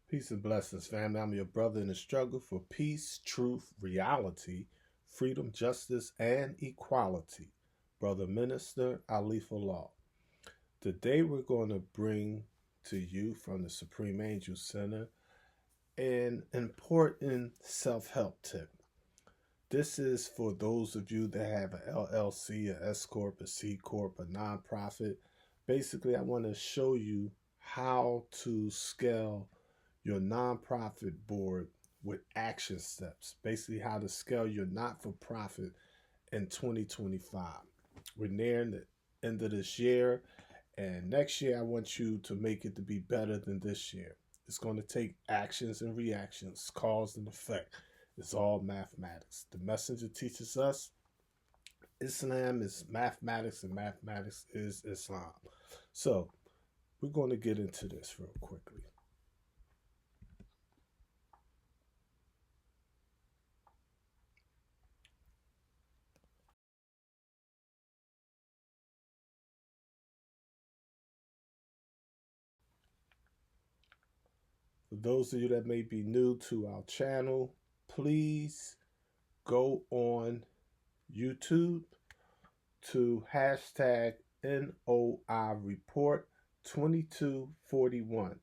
Peace and blessings, family. I'm your brother in the struggle for peace, truth, reality, freedom, justice, and equality. Brother Minister Alifullah. Today we're going to bring to you from the Supreme Angel Center an important self-help tip. This is for those of you that have an LLC, a S Corp, a C Corp, a nonprofit. Basically, I want to show you how to scale your nonprofit board with action steps. Basically, how to scale your not for profit in 2025. We're nearing the end of this year, and next year, I want you to make it to be better than this year. It's going to take actions and reactions, cause and effect. It's all mathematics. The messenger teaches us Islam is mathematics and mathematics is Islam. So, we're going to get into this real quickly. For those of you that may be new to our channel, please go on YouTube to hashtag NOI Report 2241.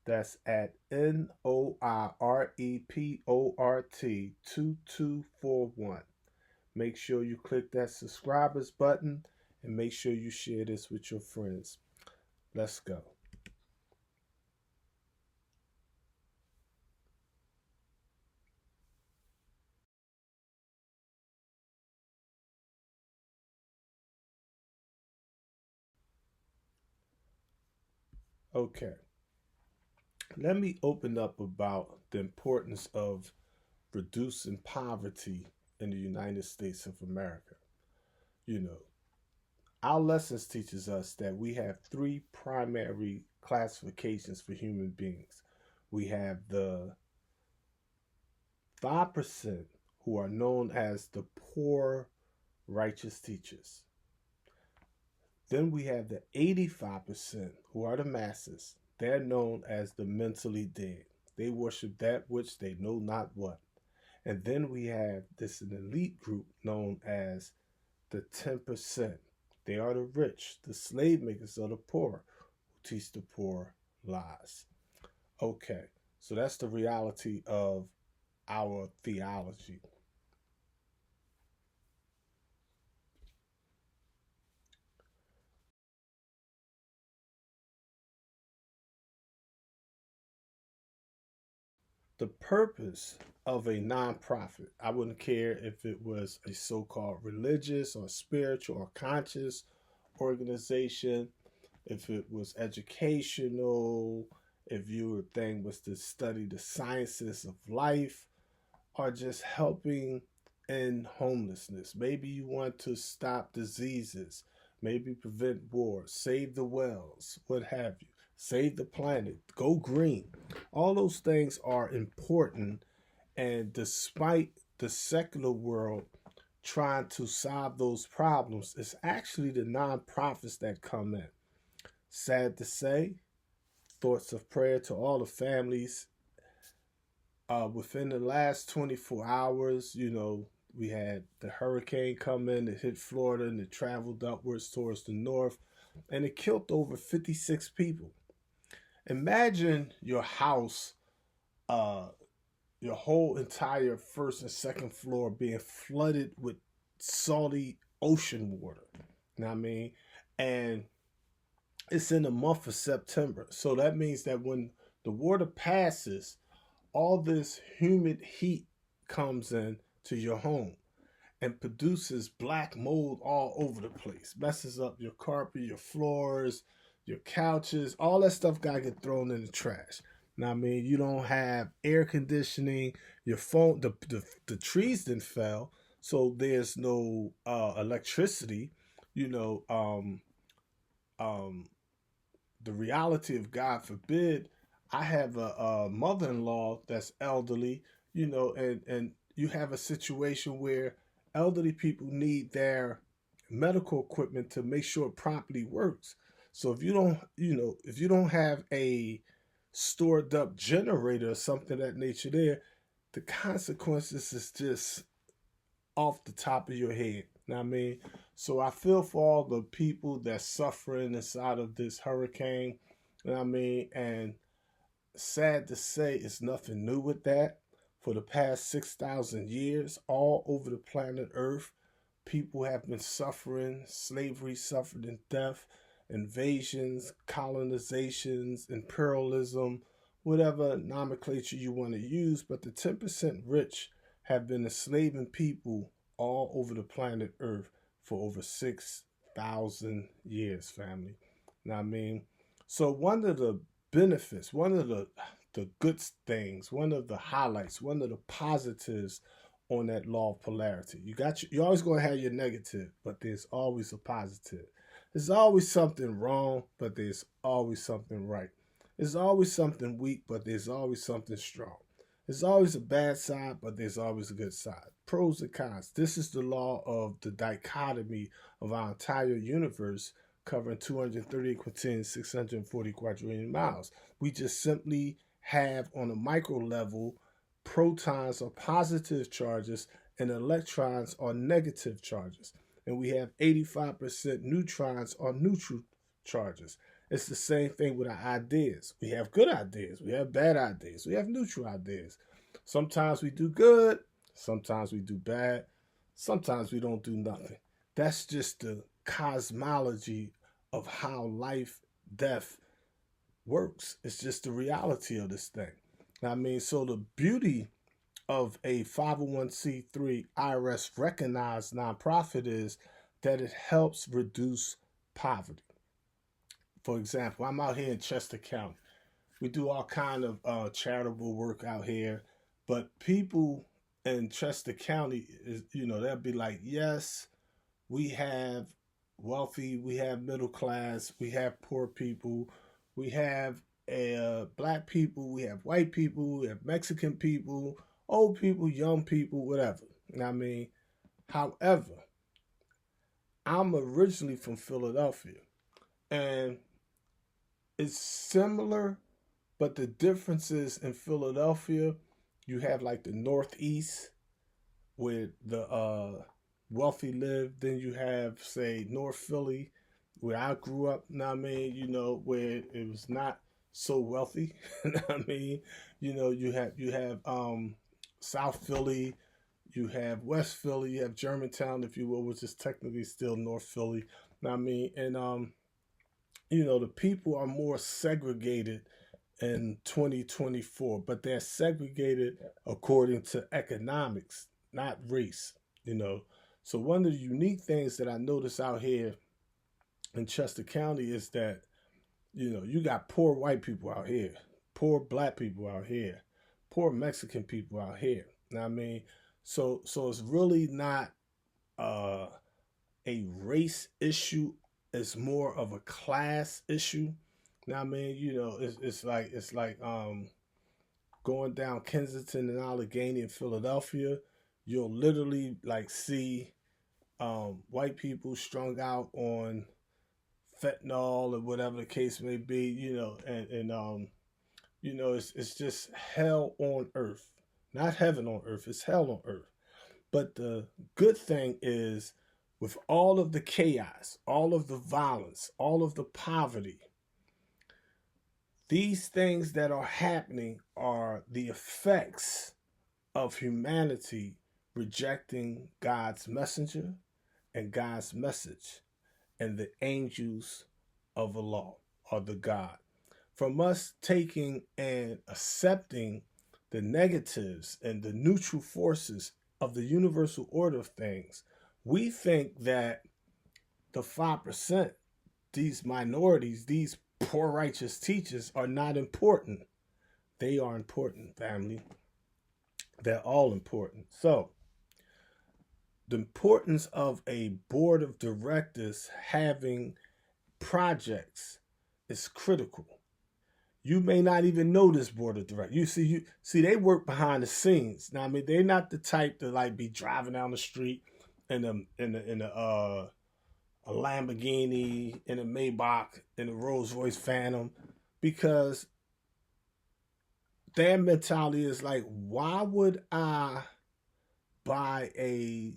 That's at NOIREPORT 2241. Make sure you click that subscribers button and make sure you share this with your friends. Let's go. Okay. Let me open up about the importance of reducing poverty in the United States of America. You know, our lessons teaches us that we have three primary classifications for human beings. We have the 5% who are known as the poor righteous teachers. Then we have the 85% who are the masses. They're known as the mentally dead. They worship that which they know not what. And then we have this an elite group known as the 10%. They are the rich, the slave makers of the poor, who teach the poor lies. Okay, so that's the reality of our theology. The purpose of a nonprofit, I wouldn't care if it was a so called religious or spiritual or conscious organization, if it was educational, if your thing was to study the sciences of life, or just helping in homelessness. Maybe you want to stop diseases, maybe prevent wars, save the wells, what have you, save the planet, go green. All those things are important, and despite the secular world trying to solve those problems, it's actually the nonprofits that come in. Sad to say, thoughts of prayer to all the families. Within the last 24 hours, we had the hurricane come in that hit Florida and it traveled upwards towards the north, and it killed over 56 people. Imagine your house, uh, your whole entire first and second floor being flooded with salty ocean water. You know what I mean? And it's in the month of September. So that means that when the water passes, all this humid heat comes in to your home and produces black mold all over the place, messes up your carpet, your floors, your couches, all that stuff got to get thrown in the trash. Now, I mean, you don't have air conditioning, your phone, the trees didn't fell, so there's no electricity. You know, um, the reality of God forbid, I have a mother-in-law that's elderly, and you have a situation where elderly people need their medical equipment to make sure it properly works. So if you don't have a stored up generator or something of that nature there, the consequences is just off the top of your head. You know what I mean? So I feel for all the people that's suffering inside of this hurricane. You know what I mean? And sad to say, it's nothing new with that. For the past 6,000 years, all over the planet Earth, people have been suffering. Slavery suffered in death, invasions, colonizations, imperialism, whatever nomenclature you want to use. But the 10% rich have been enslaving people all over the planet Earth for over 6,000 years, family. Now, I mean, so one of the benefits, one of the good things, one of the highlights, one of the positives on that law of polarity. You're always going to have your negative, but there's always a positive. There's always something wrong, but there's always something right. There's always something weak, but there's always something strong. There's always a bad side, but there's always a good side. Pros and cons. This is the law of the dichotomy of our entire universe, covering 230 quintillion, 640 quadrillion miles. We just simply have, on a micro level, protons are positive charges and electrons are negative charges. And we have 85% neutrons are neutral charges. It's the same thing with our ideas. We have good ideas. We have bad ideas. We have neutral ideas. Sometimes we do good. Sometimes we do bad. Sometimes we don't do nothing. That's just the cosmology of how life, death works. It's just the reality of this thing. I mean, so the beauty of a 501c3 IRS recognized nonprofit is that it helps reduce poverty. For example, I'm out here in Chester County. We do all kind of charitable work out here, but people in Chester County, they'll be like, yes, we have wealthy, we have middle class, we have poor people, we have black people, we have white people, we have Mexican people, old people, young people, whatever. I mean, however, I'm originally from Philadelphia, and it's similar, but the difference is in Philadelphia, you have like the Northeast where the wealthy live. Then you have, say, North Philly, where I grew up, where it was not so wealthy. You have South Philly, you have West Philly, you have Germantown, if you will, which is technically still North Philly. And the people are more segregated in 2024, but they're segregated according to economics, not race. So one of the unique things that I notice out here in Chester County is that, you got poor white people out here, poor black people out here, poor Mexican people out here. So it's really not a race issue. It's more of a class issue. It's like going down Kensington and Allegheny in Philadelphia. You'll literally see white people strung out on fentanyl or whatever the case may be, it's just hell on earth. Not heaven on earth, it's hell on earth. But the good thing is, with all of the chaos, all of the violence, all of the poverty, these things that are happening are the effects of humanity rejecting God's messenger and God's message and the angels of the law, or the God. From us taking and accepting the negatives and the neutral forces of the universal order of things, we think that the 5%, these minorities, these poor righteous teachers, are not important. They are important, family. They're all important. So, the importance of a board of directors having projects is critical. You may not even know this board of directors. You see, they work behind the scenes. Now, they're not the type to be driving down the street in a Lamborghini, in a Maybach, in a Rolls Royce Phantom, because their mentality is like, why would I buy a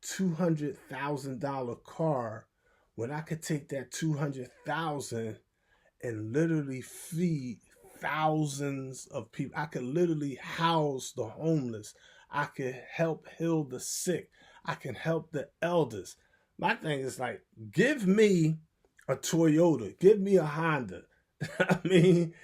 $200,000 car when I could take that 200,000 and literally feed thousands of people? I could literally house the homeless. I could help heal the sick. I can help the elders. My thing is like, give me a Toyota, give me a Honda. I mean,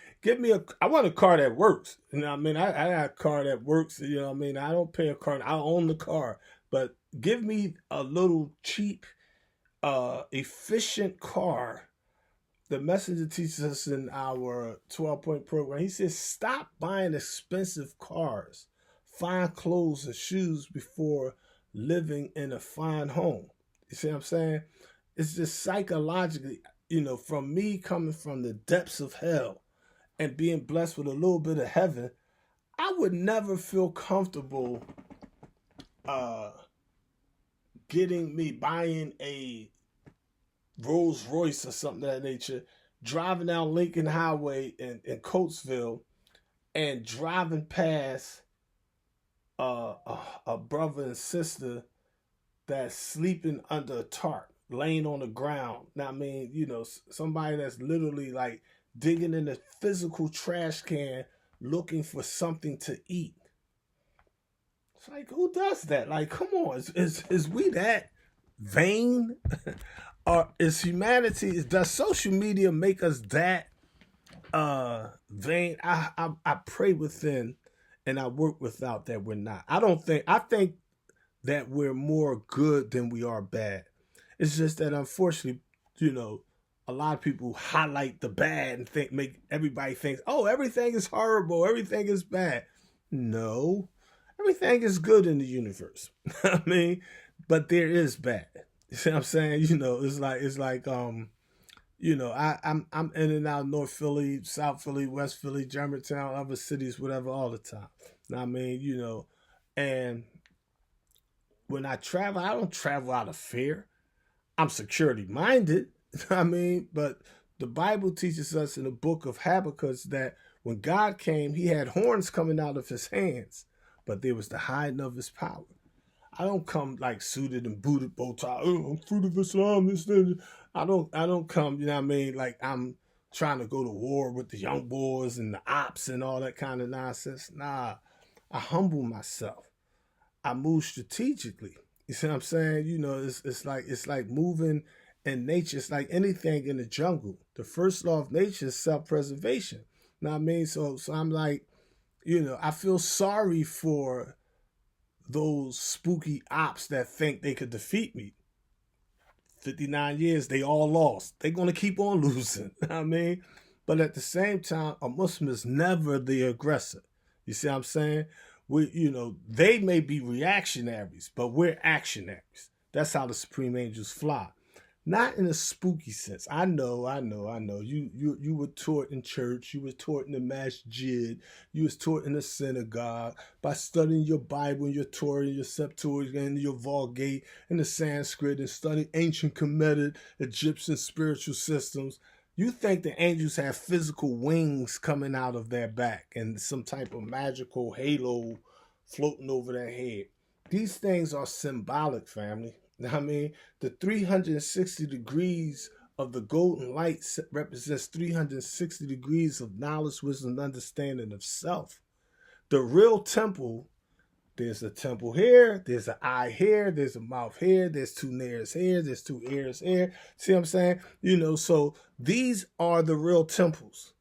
I want a car that works. You know what I mean? I got a car that works. You know what I mean? I don't pay a car. I own the car. But give me a little cheap, efficient car. The messenger teaches us in our 12-point program. He says, stop buying expensive cars, fine clothes and shoes before living in a fine home. You see what I'm saying? It's just psychologically, from me coming from the depths of hell and being blessed with a little bit of heaven, I would never feel comfortable buying a Rolls Royce or something of that nature, driving down Lincoln Highway in Coatesville and driving past a brother and sister that's sleeping under a tarp, laying on the ground. Now, I mean, somebody that's literally like digging in a physical trash can looking for something to eat. It's like, who does that? Like, come on, is we that vain? Or is humanity, does social media make us that vain? I pray within and I work without that we're not. I think that we're more good than we are bad. It's just that unfortunately, a lot of people highlight the bad and make everybody think, oh, everything is horrible, everything is bad. No, everything is good in the universe. I mean, but there is bad. You see what I'm saying? It's like I'm in and out North Philly, South Philly, West Philly, Germantown, other cities, whatever, all the time. I mean, and when I travel, I don't travel out of fear. I'm security minded. I mean, but the Bible teaches us in the book of Habakkuk that when God came, he had horns coming out of his hands, but there was the hiding of his power. I don't come like suited and booted, bow tie. Oh, I'm fruit of Islam. I don't come. You know what I mean? Like I'm trying to go to war with the young boys and the ops and all that kind of nonsense. Nah, I humble myself. I move strategically. You see what I'm saying? It's like moving in nature. It's like anything in the jungle. The first law of nature is self-preservation. You know what I mean? So I'm like, I feel sorry for those spooky ops that think they could defeat me. 59 years, they all lost. They're going to keep on losing. I mean, but at the same time, a Muslim is never the aggressor. You see what I'm saying? They may be reactionaries, but we're actionaries. That's how the supreme angels fly. Not in a spooky sense. I know. You were taught in church. You were taught in the masjid. You was taught in the synagogue by studying your Bible and your Torah and your Septuagint and your Vulgate and the Sanskrit and studying ancient Kemetic Egyptian spiritual systems. You think the angels have physical wings coming out of their back and some type of magical halo floating over their head. These things are symbolic, family. I mean, the 360 degrees of the golden light represents 360 degrees of knowledge, wisdom, and understanding of self. The real temple, there's a temple here, there's an eye here, there's a mouth here, there's two nares here, there's two ears here. See what I'm saying? So these are the real temples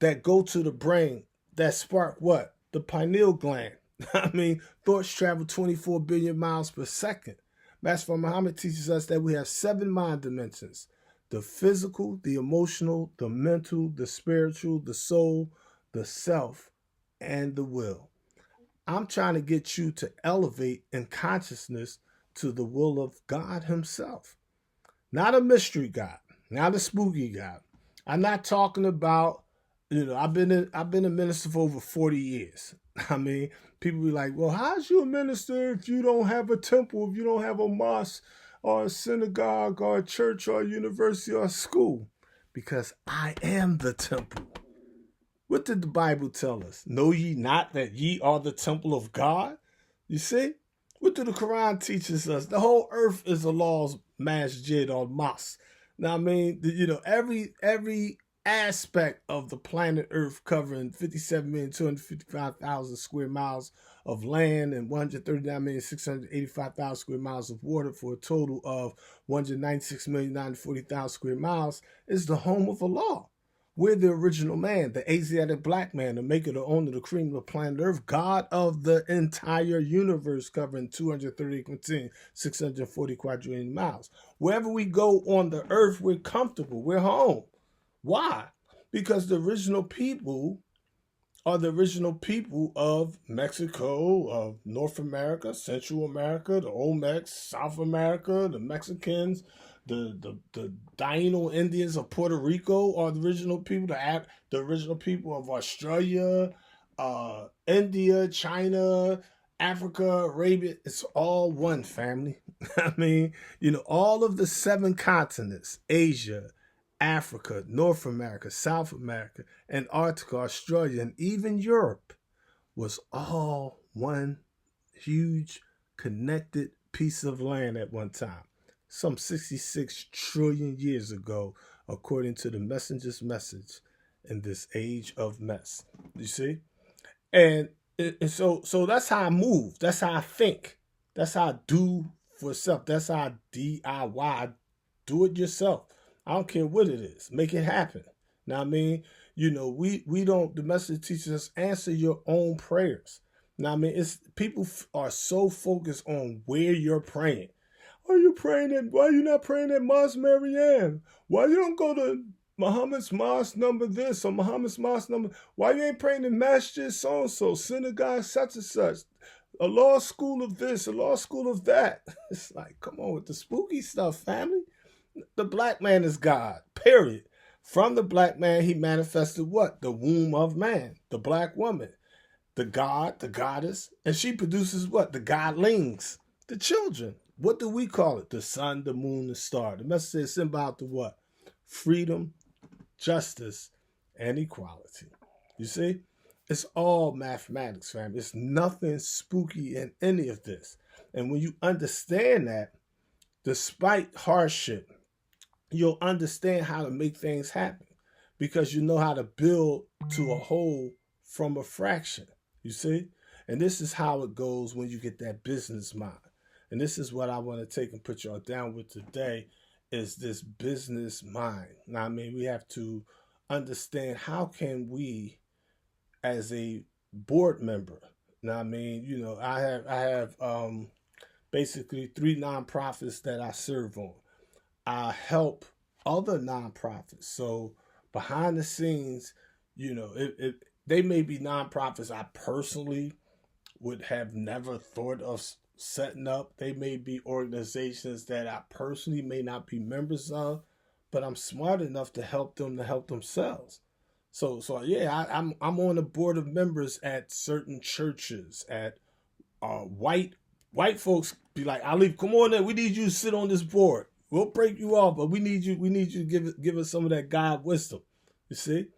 that go to the brain, that spark what? The pineal gland. I mean, thoughts travel 24 billion miles per second. Master Muhammad teaches us that we have 7 mind dimensions: the physical, the emotional, the mental, the spiritual, the soul, the self, and the will. I'm trying to get you to elevate in consciousness to the will of God himself. Not a mystery God, not a spooky God. I'm not talking about, I've been a minister for over 40 years. I mean, people be like, well, how's you a minister if you don't have a temple, if you don't have a mosque or a synagogue or a church or a university or a school? Because I am the temple. What did the Bible tell us? Know ye not that ye are the temple of God? You see? What do the Quran teaches us? The whole earth is Allah's masjid or mosque. Now, I mean, every aspect of the planet Earth, covering 57,255,000 square miles of land and 139,685,000 square miles of water, for a total of 196,940,000 square miles, is the home of Allah. We're the original man, the Asiatic black man, the maker, the owner, the cream of the planet Earth, God of the entire universe, covering 238,640 quadrillion miles. Wherever we go on the earth, we're comfortable. We're home. Why? Because the original people are the original people of Mexico, of North America, Central America, the Olmecs, South America, the Mexicans, the Taino Indians of Puerto Rico are the original people, the original people of Australia, India, China, Africa, Arabia. It's all one family. I mean, all of the 7 continents, Asia, Africa, North America, South America, Antarctica, Australia, and even Europe was all one huge connected piece of land at one time, some 66 trillion years ago, according to the messenger's message in this age of mess. You see? And so that's how I move. That's how I think. That's how I do for self. That's how I DIY. Do it yourself. I don't care what it is. Make it happen. Now, I mean, we don't, the message teaches us, answer your own prayers. Now, I mean, people are so focused on where you're praying. Are you praying at, why are you not praying at Mosque Marianne? Why you don't go to Muhammad's mosque number this or Muhammad's mosque number? Why you ain't praying in Masjid so-and-so, synagogue such and such, a law school of this, a law school of that? It's like, come on with the spooky stuff, family. The black man is God, period. From the black man, he manifested what? The womb of man, the black woman, the God, the goddess, and she produces what? The godlings, the children. What do we call it? The sun, the moon, the star. The message is symbol to what? Freedom, justice, and equality. You see? It's all mathematics, fam. It's nothing spooky in any of this. And when you understand that, despite hardship, you'll understand how to make things happen, because you know how to build to a whole from a fraction. You see? And this is how it goes when you get that business mind. And this is what I want to take and put y'all down with today, is this business mind. Now, I mean, we have to understand, how can we, as a board member, now, I mean, I have basically 3 nonprofits that I serve on. I help other nonprofits. So behind the scenes, they may be nonprofits I personally would have never thought of setting up. They may be organizations that I personally may not be members of, but I'm smart enough to help them to help themselves. So yeah, I'm on the board of members at certain churches. At white folks be like, Ali, come on in. We need you to sit on this board. We'll break you off, but we need you to give us some of that God wisdom. You see?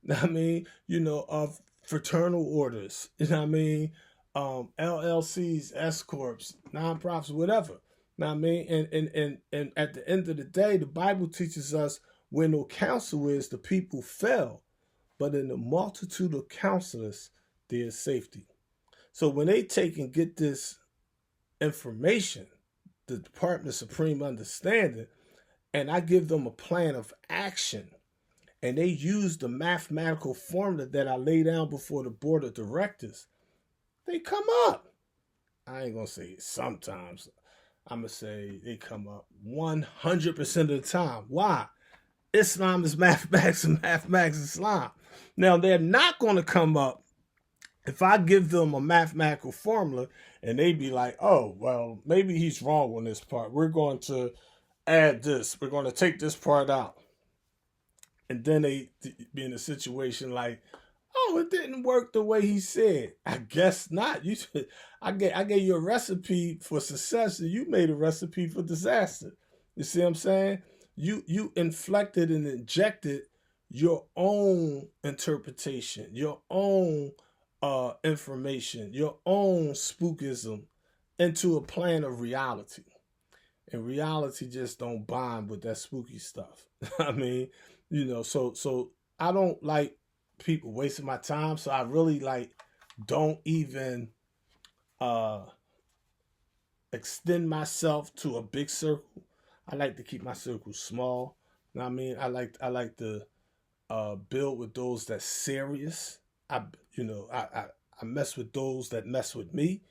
I mean, of fraternal orders. You know what I mean? LLCs, S corps, nonprofits, whatever. Now, I mean, and at the end of the day, the Bible teaches us, where no counsel is, the people fell, but in the multitude of counselors, there is safety. So when they take and get this information, the Department of Supreme Understanding, and I give them a plan of action, and they use the mathematical formula that I lay down before the board of directors, they come up. I ain't going to say sometimes. I'm going to say they come up 100% of the time. Why? Islam is mathematics, and mathematics is Islam. Now, they're not going to come up if I give them a mathematical formula and they be like, oh, well, maybe he's wrong on this part. We're going to add this. We're going to take this part out. And then they be in a situation like, oh, it didn't work the way he said. I guess not. I gave you a recipe for success, and you made a recipe for disaster. You see what I'm saying? You inflected and injected your own interpretation, your own information, your own spookism into a plane of reality. And reality just don't bond with that spooky stuff. I mean, so I don't like people wasting my time. So I really like don't even uh extend myself to a big circle. I like to keep my circle small. You know what I mean? I like to build with those that's serious. I mess with those that mess with me,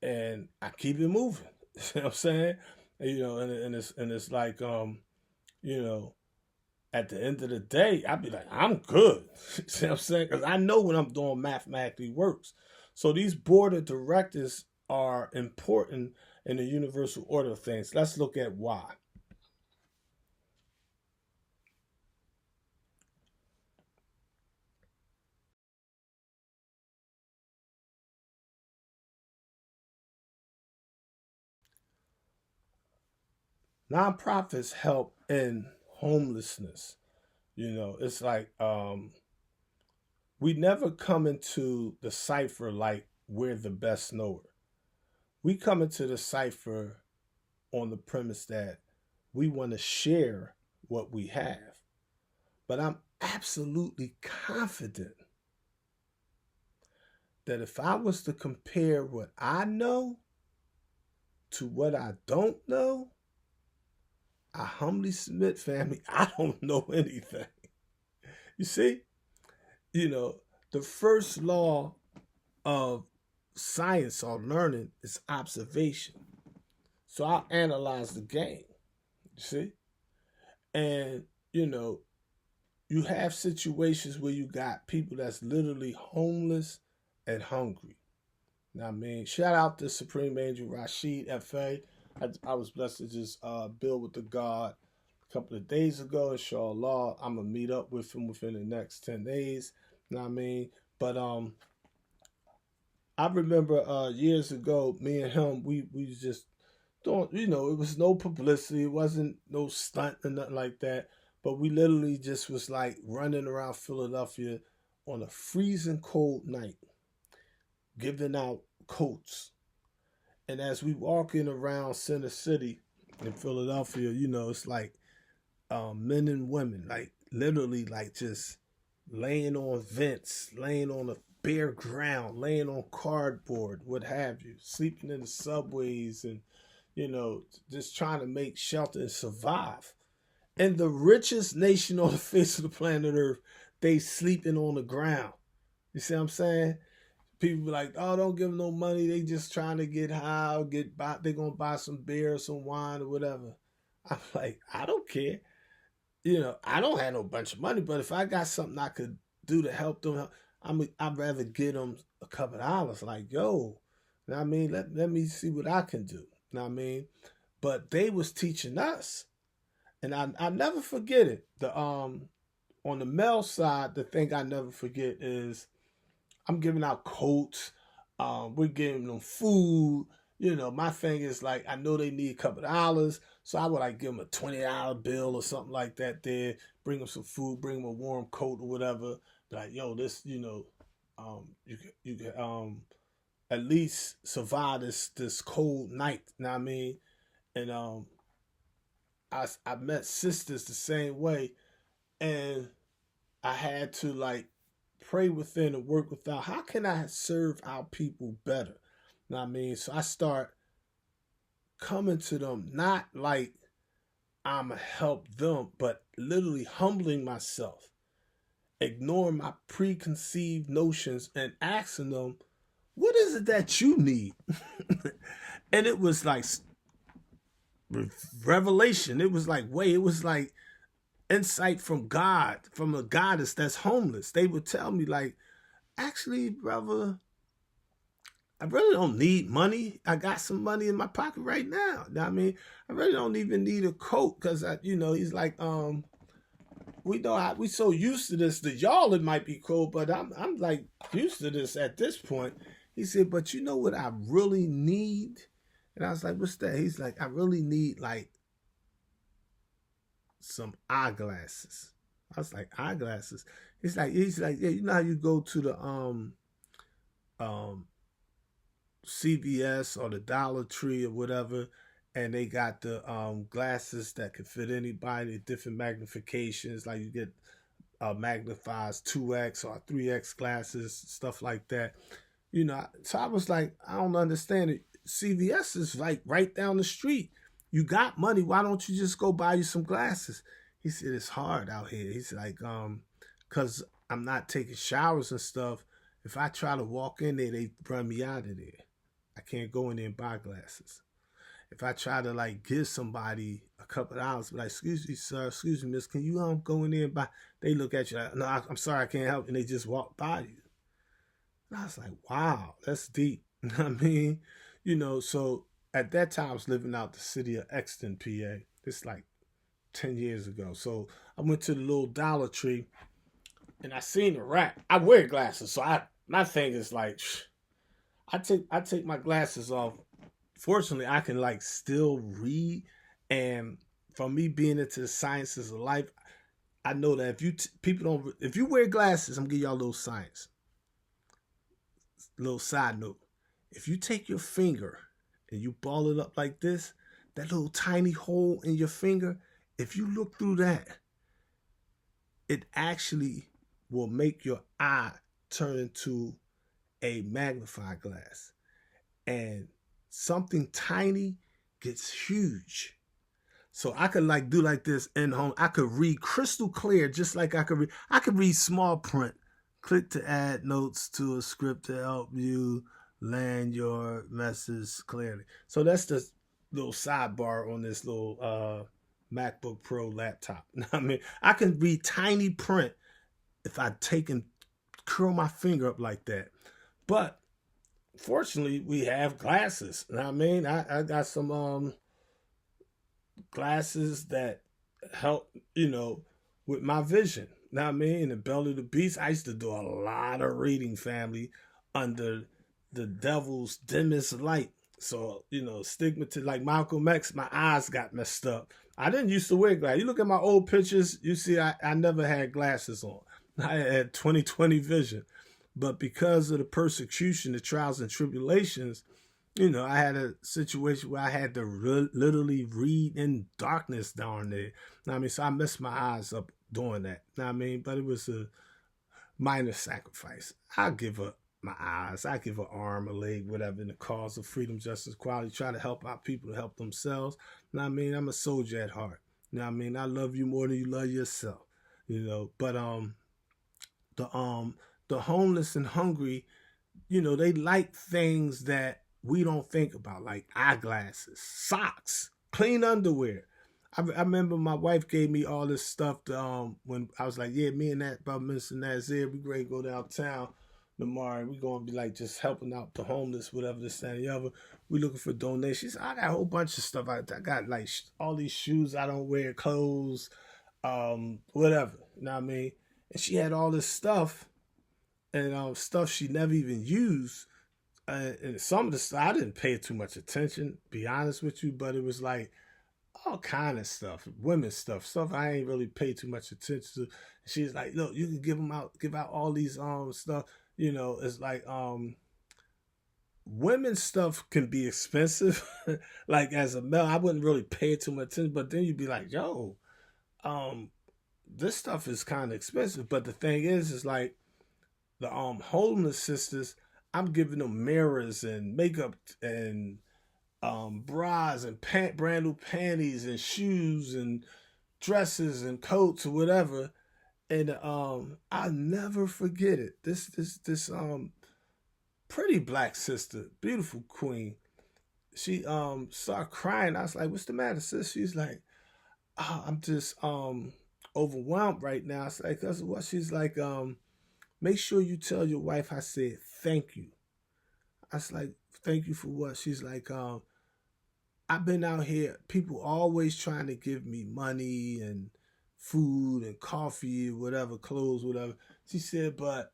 and I keep it moving. You know what I'm saying? And it's like you know, at the end of the day, I'd be like, I'm good. See what I'm saying? Because I know when I'm doing mathematically works. So these board of directors are important in the universal order of things. Let's look at why. Nonprofits help in homelessness. It's like we never come into the cipher like we're the best knower. We come into the cipher on the premise that we want to share what we have. But I'm absolutely confident that if I was to compare what I know to what I don't know, I humbly submit, family, I don't know anything. You see, you know, the first law of science or learning is observation. So I'll analyze the game, you see? And, you know, you have situations where you got people that's literally homeless and hungry. Now, I mean, shout out to Supreme Angel Rashid F.A. I was blessed to just build with the God a couple of days ago. Inshallah, I'm going to meet up with him within the next 10 days. You know what I mean? But I remember years ago, me and him, we was just doing, it was no publicity. It wasn't no stunt or nothing like that. But we literally just was like running around Philadelphia on a freezing cold night, giving out coats. And as we walking around Center City in Philadelphia, it's like men and women, like literally like just laying on vents, laying on a bare ground, laying on cardboard, what have you, sleeping in the subways and, just trying to make shelter and survive. And the richest nation on the face of the planet Earth, they sleeping on the ground. You see what I'm saying? People be like, oh, don't give them no money. They just trying to get high or get by. They're going to buy some beer or some wine or whatever. I'm like, I don't care. I don't have no bunch of money, but if I got something I could do to help them, I'd rather give them a couple of dollars. Like, yo, you know what I mean? Let me see what I can do. You know what I mean? But they was teaching us. And I never forget it. On the male side, the thing I never forget is I'm giving out coats. We're giving them food. My thing is like I know they need a couple of dollars, so I would like give them a $20 bill or something like that. There, bring them some food, bring them a warm coat or whatever. Like, yo, this, you can at least survive this cold night. You know what I mean? And I met sisters the same way, and I had to like pray within and work without. How can I serve our people better? You know what I mean? So I start coming to them, not like I'ma help them, but literally humbling myself, ignoring my preconceived notions and asking them, what is it that you need? And it was like revelation. It was like, wait, it was like insight from God, from a goddess that's homeless. They would tell me, like, actually, brother, I really don't need money. I got some money in my pocket right now. You know what I mean? I really don't even need a coat because, he's like, we so used to this that y'all it might be cold, but I'm like used to this at this point. He said, but you know what I really need? And I was like, what's that? He's like, I really need like some eyeglasses. I was like, eyeglasses. He's like, yeah, you know how you go to the um CVS or the Dollar Tree or whatever, and they got the glasses that could fit anybody, different magnifications. Like you get magnifies 2x or 3x glasses, stuff like that. You know, so I was like, I don't understand it. CVS is like right down the street. You got money, why don't you just go buy you some glasses? He said it's hard out here. He's like, cause I'm not taking showers and stuff. If I try to walk in there, they run me out of there. I can't go in there and buy glasses. If I try to like give somebody a couple of dollars, be like, excuse me, sir, excuse me, miss, can you go in there and buy? They look at you like, no, I'm sorry, I can't help, and they just walk by you. And I was like, wow, that's deep. You know what I mean? You know, so at that time I was living out the city of Exton, PA. This like 10 years ago. So I went to the little Dollar Tree and I seen a rack. I wear glasses, so my thing is like, I take my glasses off. Fortunately, I can like still read, and from me being into the sciences of life, I know that if people don't, if you wear glasses, I'm gonna give y'all a little science, little side note. If you take your finger and you ball it up like this, that little tiny hole in your finger, if you look through that, it actually will make your eye turn into a magnifying glass. And something tiny gets huge. So I could like do like this in home. I could read crystal clear, just like I could read small print. Click to add notes to a script to help you land your message clearly. So that's the little sidebar on this little MacBook Pro laptop. I mean, I can read tiny print if I take and curl my finger up like that. But fortunately, we have glasses. You know what I mean? I got some glasses that help, with my vision. You know what I mean? In the Belly of the Beast, I used to do a lot of reading, family, under the devil's dimmest light. So, stigmatized like Malcolm X, my eyes got messed up. I didn't used to wear glasses. You look at my old pictures, you see I never had glasses on. I had 20/20 vision. But because of the persecution, the trials and tribulations, I had a situation where I had to literally read in darkness down there. You know what I mean? So I messed my eyes up doing that. You know what I mean? But it was a minor sacrifice. I'll give up my eyes. I give an arm, a leg, whatever, in the cause of freedom, justice, equality. Try to help out people to help themselves. You know what I mean? I'm a soldier at heart. You know what I mean? I love you more than you love yourself. But the homeless and hungry, they like things that we don't think about, like eyeglasses, socks, clean underwear. I remember my wife gave me all this stuff to, when I was like, yeah, me and that brother Mr. Nazir, we ready to go downtown tomorrow, and we gonna be like just helping out the homeless, whatever, this and the other. We looking for donations. I got a whole bunch of stuff. I got like all these shoes I don't wear, clothes, whatever. You know what I mean? And she had all this stuff, and stuff she never even used. And some of the stuff I didn't pay too much attention, be honest with you, but it was like all kind of stuff, women's stuff I ain't really pay too much attention to. She's like, look, you can give out all these stuff. It's like women's stuff can be expensive. Like as a male, I wouldn't really pay too much attention, but then you'd be like, yo, this stuff is kind of expensive. But the thing is like the homeless sisters, I'm giving them mirrors and makeup and bras and brand new panties and shoes and dresses and coats or whatever. And I'll never forget it. This pretty black sister, beautiful queen. She started crying. I was like, "What's the matter, sis?" She's like, oh, "I'm just overwhelmed right now." I was like, "Cause what?" She's like, "Make sure you tell your wife I said thank you." I was like, "Thank you for what?" She's like, "I've been out here, people always trying to give me money and food and coffee, whatever, clothes, whatever." She said, "But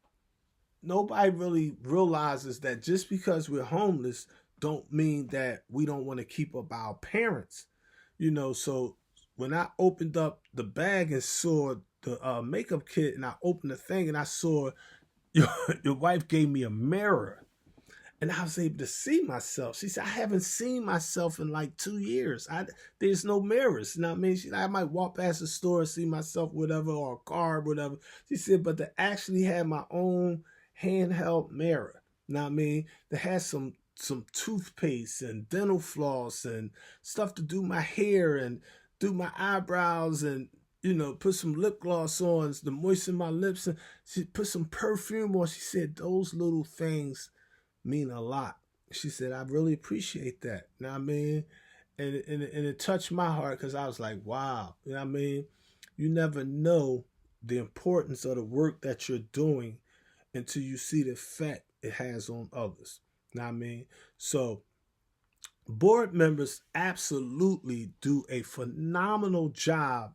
nobody really realizes that just because we're homeless don't mean that we don't want to keep up our parents." So when I opened up the bag and saw the makeup kit, and I opened the thing and I saw your, your wife gave me a mirror, and I was able to see myself. She said, I haven't seen myself in like 2 years. There's no mirrors. You know what I mean? I might walk past the store and see myself, whatever, or a car, whatever. She said, but to actually have my own handheld mirror, you know what I mean? That has some toothpaste and dental floss and stuff to do my hair and do my eyebrows and put some lip gloss on to moisten my lips, and she put some perfume on. She said those little things mean a lot. She said, I really appreciate that. You know what I mean? And it touched my heart because I was like, wow. You know what I mean? You never know the importance of the work that you're doing until you see the effect it has on others. You know what I mean? So board members absolutely do a phenomenal job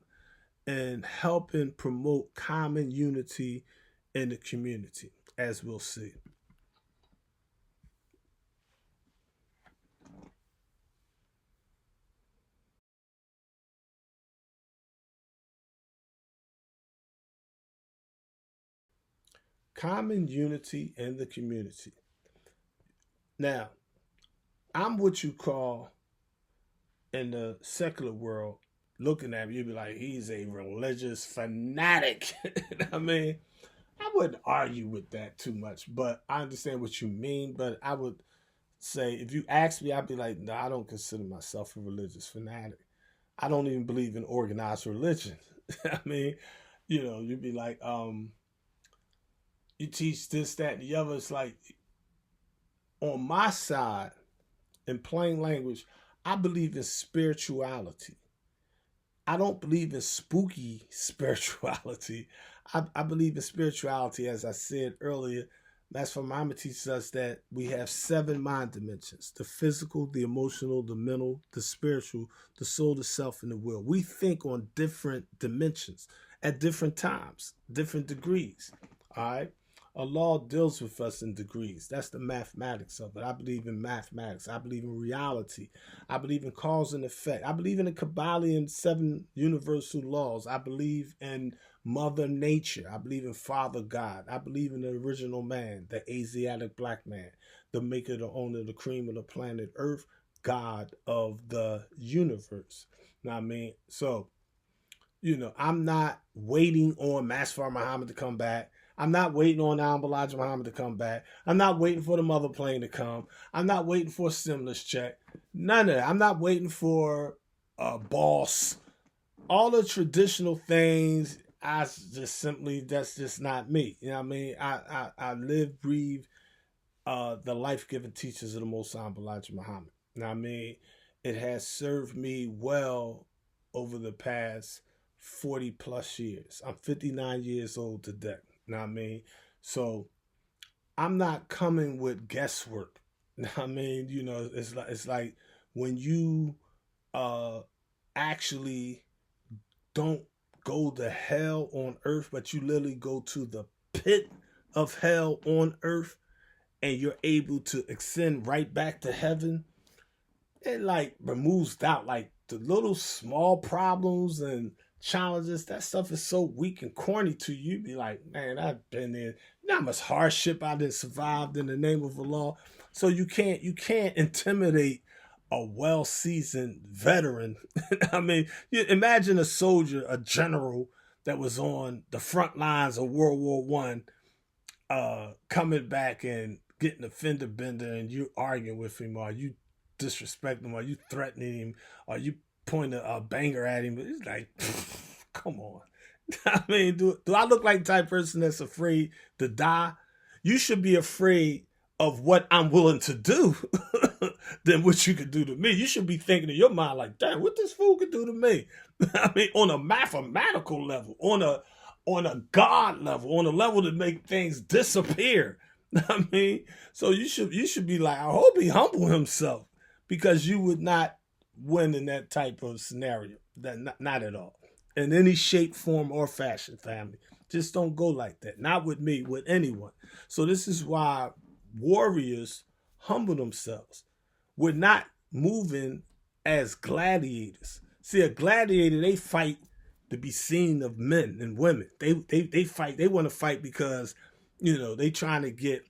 in helping promote common unity in the community, as we'll see. Common unity in the community. Now, I'm what you call in the secular world, looking at me, you'd be like, he's a religious fanatic. I mean, I wouldn't argue with that too much, but I understand what you mean. But I would say, if you ask me, I'd be like, no, I don't consider myself a religious fanatic. I don't even believe in organized religion. I mean, you'd be like, you teach this, that, and the other. It's like, on my side, in plain language, I believe in spirituality. I don't believe in spooky spirituality. I believe in spirituality, as I said earlier. Master Muhammad teaches us that we have 7 mind dimensions: the physical, the emotional, the mental, the spiritual, the soul, the self, and the will. We think on different dimensions at different times, different degrees. All right. Allah deals with us in degrees. That's the mathematics of it. I believe in mathematics. I believe in reality. I believe in cause and effect. I believe in the Kabbalion 7 universal laws. I believe in Mother Nature. I believe in Father God. I believe in the original man, the Asiatic black man, the maker, the owner, the cream of the planet Earth, God of the universe. Know what I mean? So, I'm not waiting on Master Muhammad to come back. I'm not waiting on Elijah Muhammad to come back. I'm not waiting for the mother plane to come. I'm not waiting for a stimulus check. None of that. I'm not waiting for a boss. All the traditional things, that's just not me. You know what I mean? I live, breathe the life-giving teachings of the Most High Elijah Muhammad. You know what I mean? It has served me well over the past 40 plus years. I'm 59 years old today. You know what I mean? So I'm not coming with guesswork. You know what I mean? It's like when you actually don't go to hell on earth, but you literally go to the pit of hell on earth, and you're able to ascend right back to heaven. It like removes doubt, like the little small problems and challenges. That stuff is so weak and corny to you. Be like, man, I've been there. Not much hardship I did survived in the name of Allah. So you can't intimidate a well-seasoned veteran. I mean, you imagine a soldier, a general that was on the front lines of World War One, coming back and getting a fender bender, and you arguing with him, or you disrespecting him, or you threatening him, or you pointing a banger at him. It's like, come on. I mean, do I look like the type of person that's afraid to die? You should be afraid of what I'm willing to do than what you could do to me. You should be thinking in your mind like, damn, what this fool could do to me? I mean, on a mathematical level, on a God level, on a level to make things disappear. I mean, so you should be like, I hope he humble himself, because you would not win in that type of scenario. That not at all. In any shape, form, or fashion, family. Just don't go like that. Not with me, with anyone. So this is why warriors humble themselves. We're not moving as gladiators. See, a gladiator, they fight to be seen of men and women. They fight. They want to fight because, they trying to get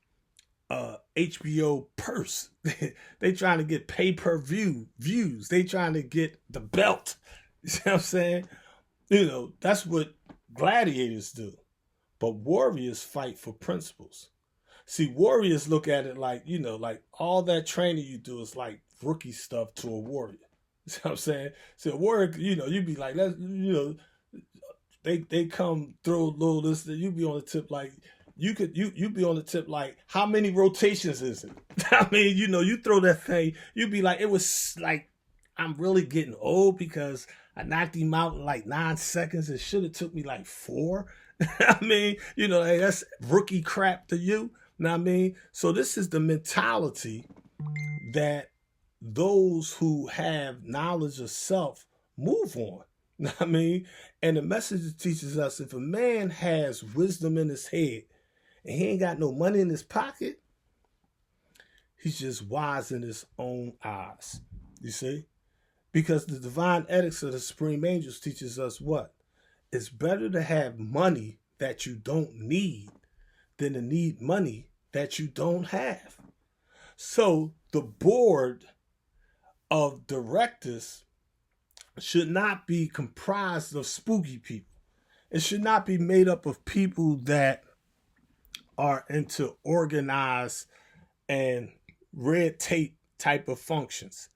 HBO purse. They trying to get pay-per-view views. They trying to get the belt. You see what I'm saying? That's what gladiators do. But warriors fight for principles. See, warriors look at it like, like all that training you do is like rookie stuff to a warrior. You see what I'm saying? See, a warrior, you'd be like, they come throw a little this, you'd be on the tip like, you be on the tip like, how many rotations is it? I mean, you throw that thing, you'd be like, it was like, I'm really getting old because I knocked him out in like 9 seconds. It should have took me like 4. I mean, hey, that's rookie crap to you. Know what I mean? So this is the mentality that those who have knowledge of self move on. Know what I mean? And the message teaches us, if a man has wisdom in his head and he ain't got no money in his pocket, he's just wise in his own eyes. You see? Because the divine ethics of the supreme angels teaches us what? It's better to have money that you don't need than to need money that you don't have. So the board of directors should not be comprised of spooky people. It should not be made up of people that are into organized and red tape type of functions.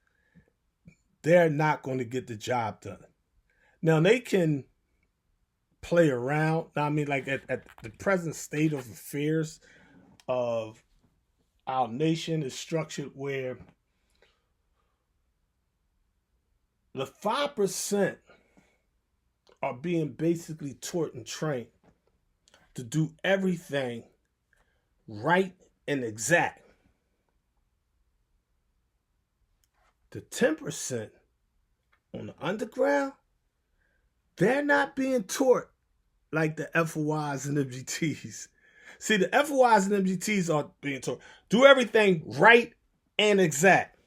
They're not going to get the job done. Now, they can play around. I mean, like at the present state of affairs of our nation is structured where the 5% are being basically taught and trained to do everything right and exact. The 10% on the underground, they're not being taught like the FOIs and MGTs. See, the FOIs and MGTs are being taught, do everything right and exact.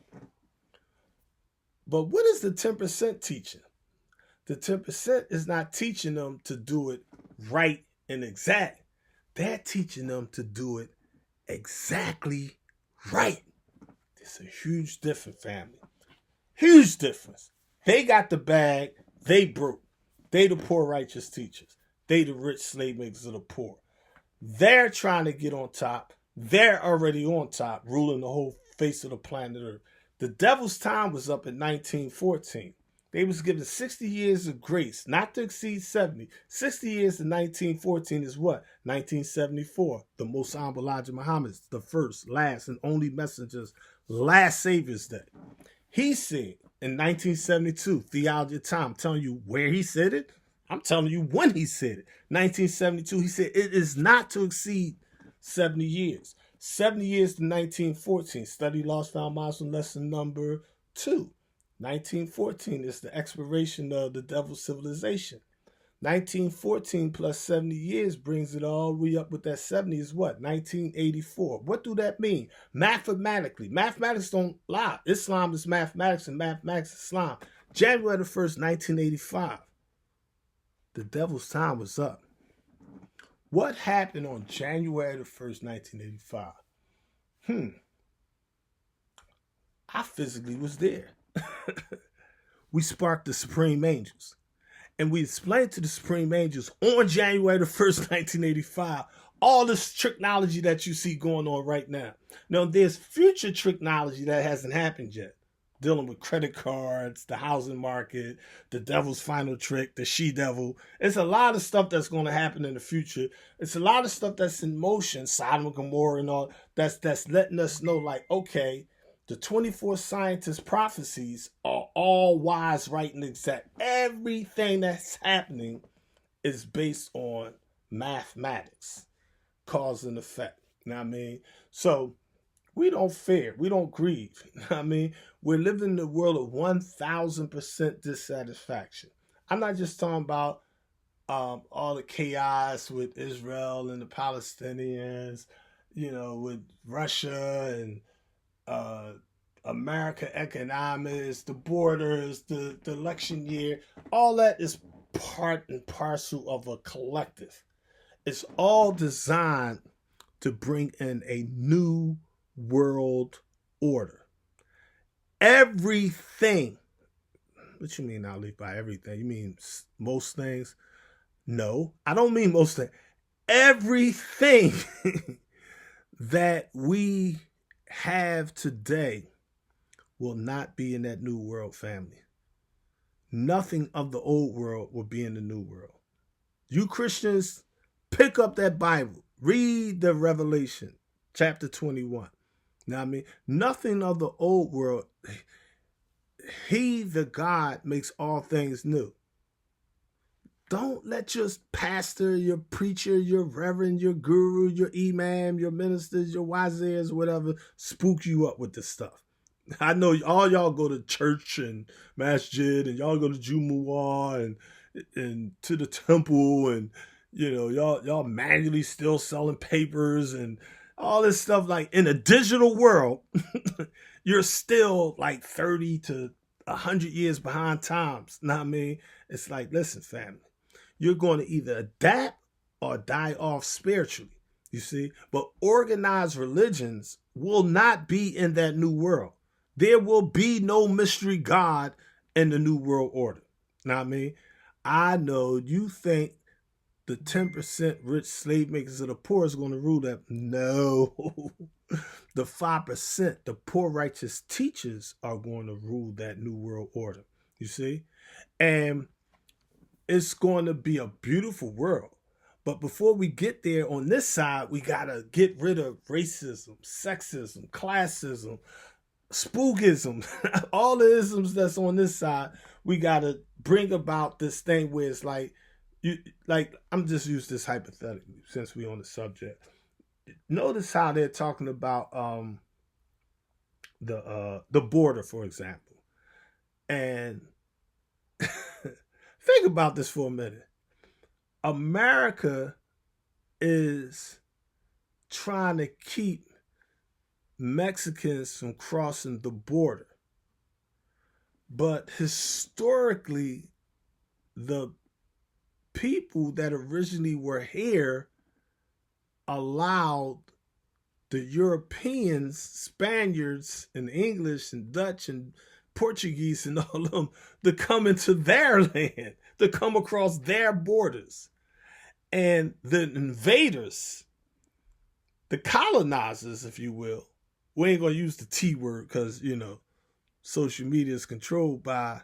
But what is the 10% teaching? The 10% is not teaching them to do it right and exact. They're teaching them to do it exactly right. It's a huge difference, family. Huge difference. They got the bag. They broke. They the poor righteous teachers. They the rich slave makers of the poor. They're trying to get on top. They're already on top, ruling the whole face of the planet Earth. The devil's time was up in 1914. They was given 60 years of grace, not to exceed 70. 60 years in 1914 is what? 1974. The Most Honorable Elijah Muhammad, the first, last, and only messenger's last Savior's Day. He said in 1972, Theology of Time, I'm telling you where he said it. I'm telling you when he said it. 1972, he said it is not to exceed 70 years. 70 years to 1914. Study Lost Found Muslim lesson number 2. 1914 is the expiration of the devil's civilization. 1914 plus 70 years brings it all the way up with that 70 is what? 1984. What do that mean? Mathematically. Mathematics don't lie. Islam is mathematics and mathematics is Islam. January the 1st, 1985. The devil's time was up. What happened on January the 1st, 1985? I physically was there. We sparked the Supreme Angels. And we explained to the Supreme Angels on January the 1st, 1985, all this technology that you see going on right now. Now, there's future technology that hasn't happened yet. Dealing with credit cards, the housing market, the devil's final trick, the she-devil. It's a lot of stuff that's going to happen in the future. It's a lot of stuff that's in motion, Sodom and Gomorrah and all, that's letting us know, like, okay, the 24 scientists' prophecies are all wise, right, and exact. Everything that's happening is based on mathematics, cause and effect. You know what I mean? So we don't fear. We don't grieve. You know what I mean? We're living in a world of 1,000% dissatisfaction. I'm not just talking about all the chaos with Israel and the Palestinians, with Russia and America economics, the borders, the election year, all that is part and parcel of a collective. It's all designed to bring in a new world order. Everything. What you mean, Ali, by everything? You mean most things? No, I don't mean most things. Everything that we have today will not be in that new world family. Nothing of the old world will be in the new world. You Christians, pick up that Bible, read the Revelation, chapter 21. Now, I mean, nothing of the old world. He, the God, makes all things new. Don't let your pastor, your preacher, your reverend, your guru, your imam, your ministers, your wazirs, whatever, spook you up with this stuff. I know all y'all go to church and masjid, and y'all go to Jumu'ah and to the temple, and you know y'all manually still selling papers and all this stuff. Like in a digital world, you're still like 30 to 100 years behind times. Know what I mean? It's like, listen, family, you're going to either adapt or die off spiritually. You see, but organized religions will not be in that new world. There will be no mystery God in the new world order. Know what I mean? I know you think the 10% rich slave makers of the poor is going to rule that. No. The 5%, the poor righteous teachers, are going to rule that new world order. You see? And it's going to be a beautiful world. But before we get there on this side, we got to get rid of racism, sexism, classism, spookism, all the isms that's on this side. We got to bring about this thing where it's like, I'm just use this hypothetically since we're on the subject. Notice how they're talking about the border, for example. And think about this for a minute. America is trying to keep Mexicans from crossing the border. But historically, the people that originally were here allowed the Europeans, Spaniards, and English, and Dutch, and Portuguese, and all of them to come into their land, to come across their borders. And the invaders, the colonizers, if you will, we ain't going to use the T word because, you know, social media is controlled by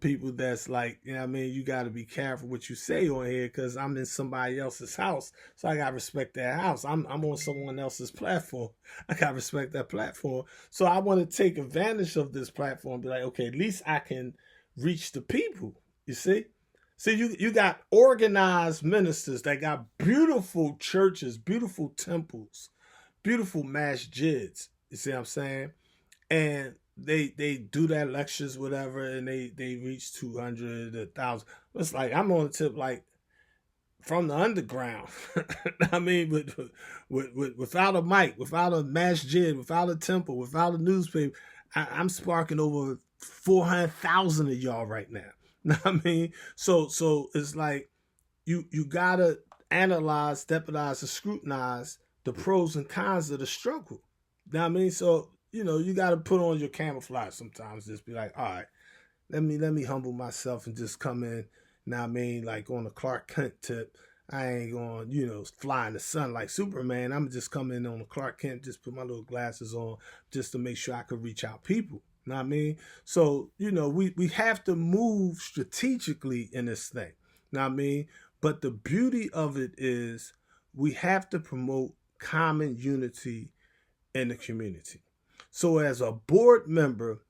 people that's like, you know what I mean, you got to be careful what you say on here because I'm in somebody else's house. So I got to respect that house. I'm on someone else's platform. I got to respect that platform. So I want to take advantage of this platform and be like, okay, at least I can reach the people. You see? See, you got organized ministers that got beautiful churches, beautiful temples, beautiful masjids. You see what I'm saying? And they do their lectures, whatever, and they reach 200, 1,000. It's like I'm on the tip, like from the underground. I mean, without a mic, without a masjid, without a temple, without a newspaper, I'm sparking over 400,000 of y'all right now. I mean, so it's like you gotta analyze, stepanize, and scrutinize the pros and cons of the struggle. Know what I mean? So, you know, you got to put on your camouflage sometimes. Just be like, all right, let me humble myself and just come in. Now, I mean, like on a Clark Kent tip, I ain't going, you know, fly in the sun like Superman. I'm just come in on a Clark Kent, just put my little glasses on just to make sure I could reach out people. Know what I mean? So, you know, we have to move strategically in this thing. Know what I mean? But the beauty of it is we have to promote common unity in the community. So as a board member,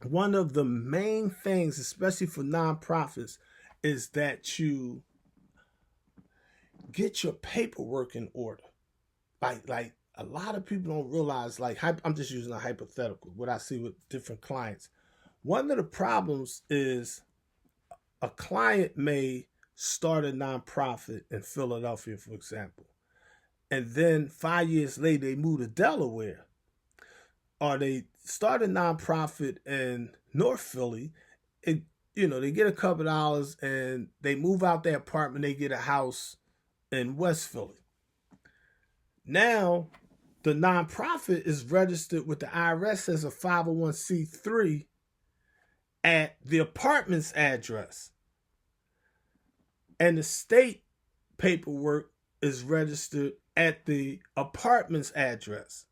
one of the main things, especially for nonprofits, is that you get your paperwork in order. Like a lot of people don't realize, like, I'm just using a hypothetical, what I see with different clients. One of the problems is a client may start a nonprofit in Philadelphia, for example, and then 5 years later, they move to Delaware. or they start a nonprofit in North Philly. And, they get a couple dollars and they move out their apartment. They get a house in West Philly. Now, the nonprofit is registered with the IRS as a 501c3 at the apartment's address. And the state paperwork is registered at the apartment's address.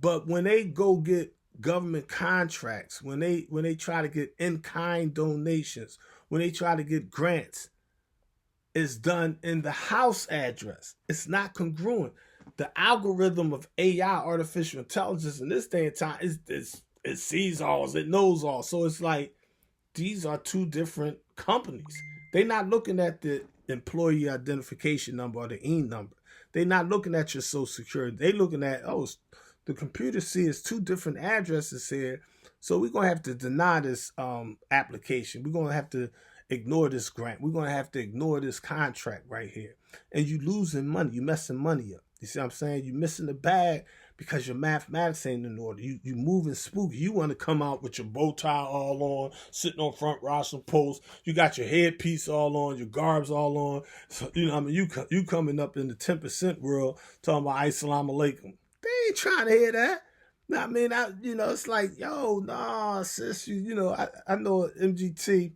But when they go get government contracts, when they try to get in-kind donations, when they try to get grants, it's done in the house address. It's not congruent. The algorithm of AI, artificial intelligence, in this day and time, it sees all, it knows all. So it's like these are two different companies. They're not looking at the employee identification number or the EIN number. They're not looking at your social security. They're looking at, the computer sees two different addresses here. So we're going to have to deny this application. We're going to have to ignore this grant. We're going to have to ignore this contract right here. And you losing money. You messing money up. You see what I'm saying? You missing the bag because your mathematics ain't in order. You moving spooky. You want to come out with your bow tie all on, sitting on front row some posts. You got your headpiece all on, your garbs all on. So, you coming up in the 10% world talking about Assalamu alaikum. They ain't trying to hear that. I mean, it's like, yo, nah, sis, I know MGT.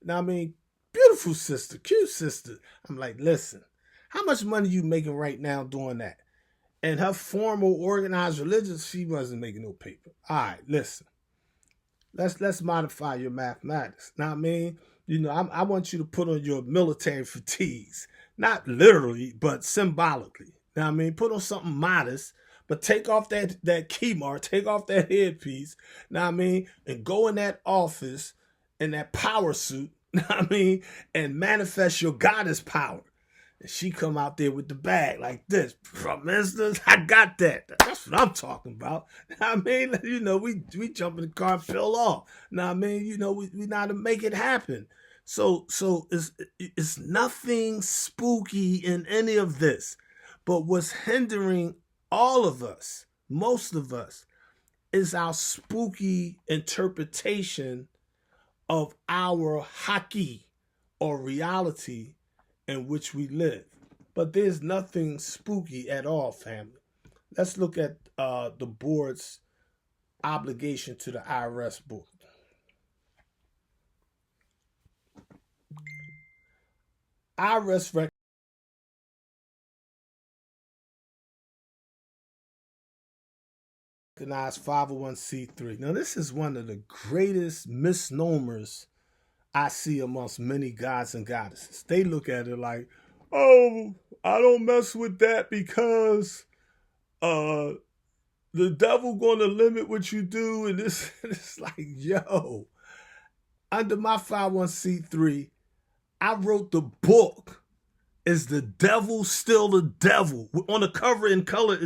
I mean, beautiful sister, cute sister. I'm like, listen, how much money you making right now doing that? And her formal, organized religion, she wasn't making no paper. All right, listen. Let's modify your mathematics. Now, I mean, I want you to put on your military fatigues. Not literally, but symbolically. Now, I mean, put on something modest, but take off that keymark, take off that headpiece, now I mean, and go in that office in that power suit, now I mean, and manifest your goddess power. And she come out there with the bag like this. Ministers, I got that. That's what I'm talking about. Now, I mean, we jump in the car and peel off. Now, I mean, we know how to make it happen. So it's nothing spooky in any of this. But what's hindering all of us, most of us, is our spooky interpretation of our haki or reality in which we live. But there's nothing spooky at all, family. Let's look at the board's obligation to the IRS board. IRS recognized 501c3. Now, this is one of the greatest misnomers I see amongst many gods and goddesses. They look at it like, oh, I don't mess with that because the devil going to limit what you do. And it's like, yo, under my 501c3, I wrote the book. Is the devil still the devil? On the cover in color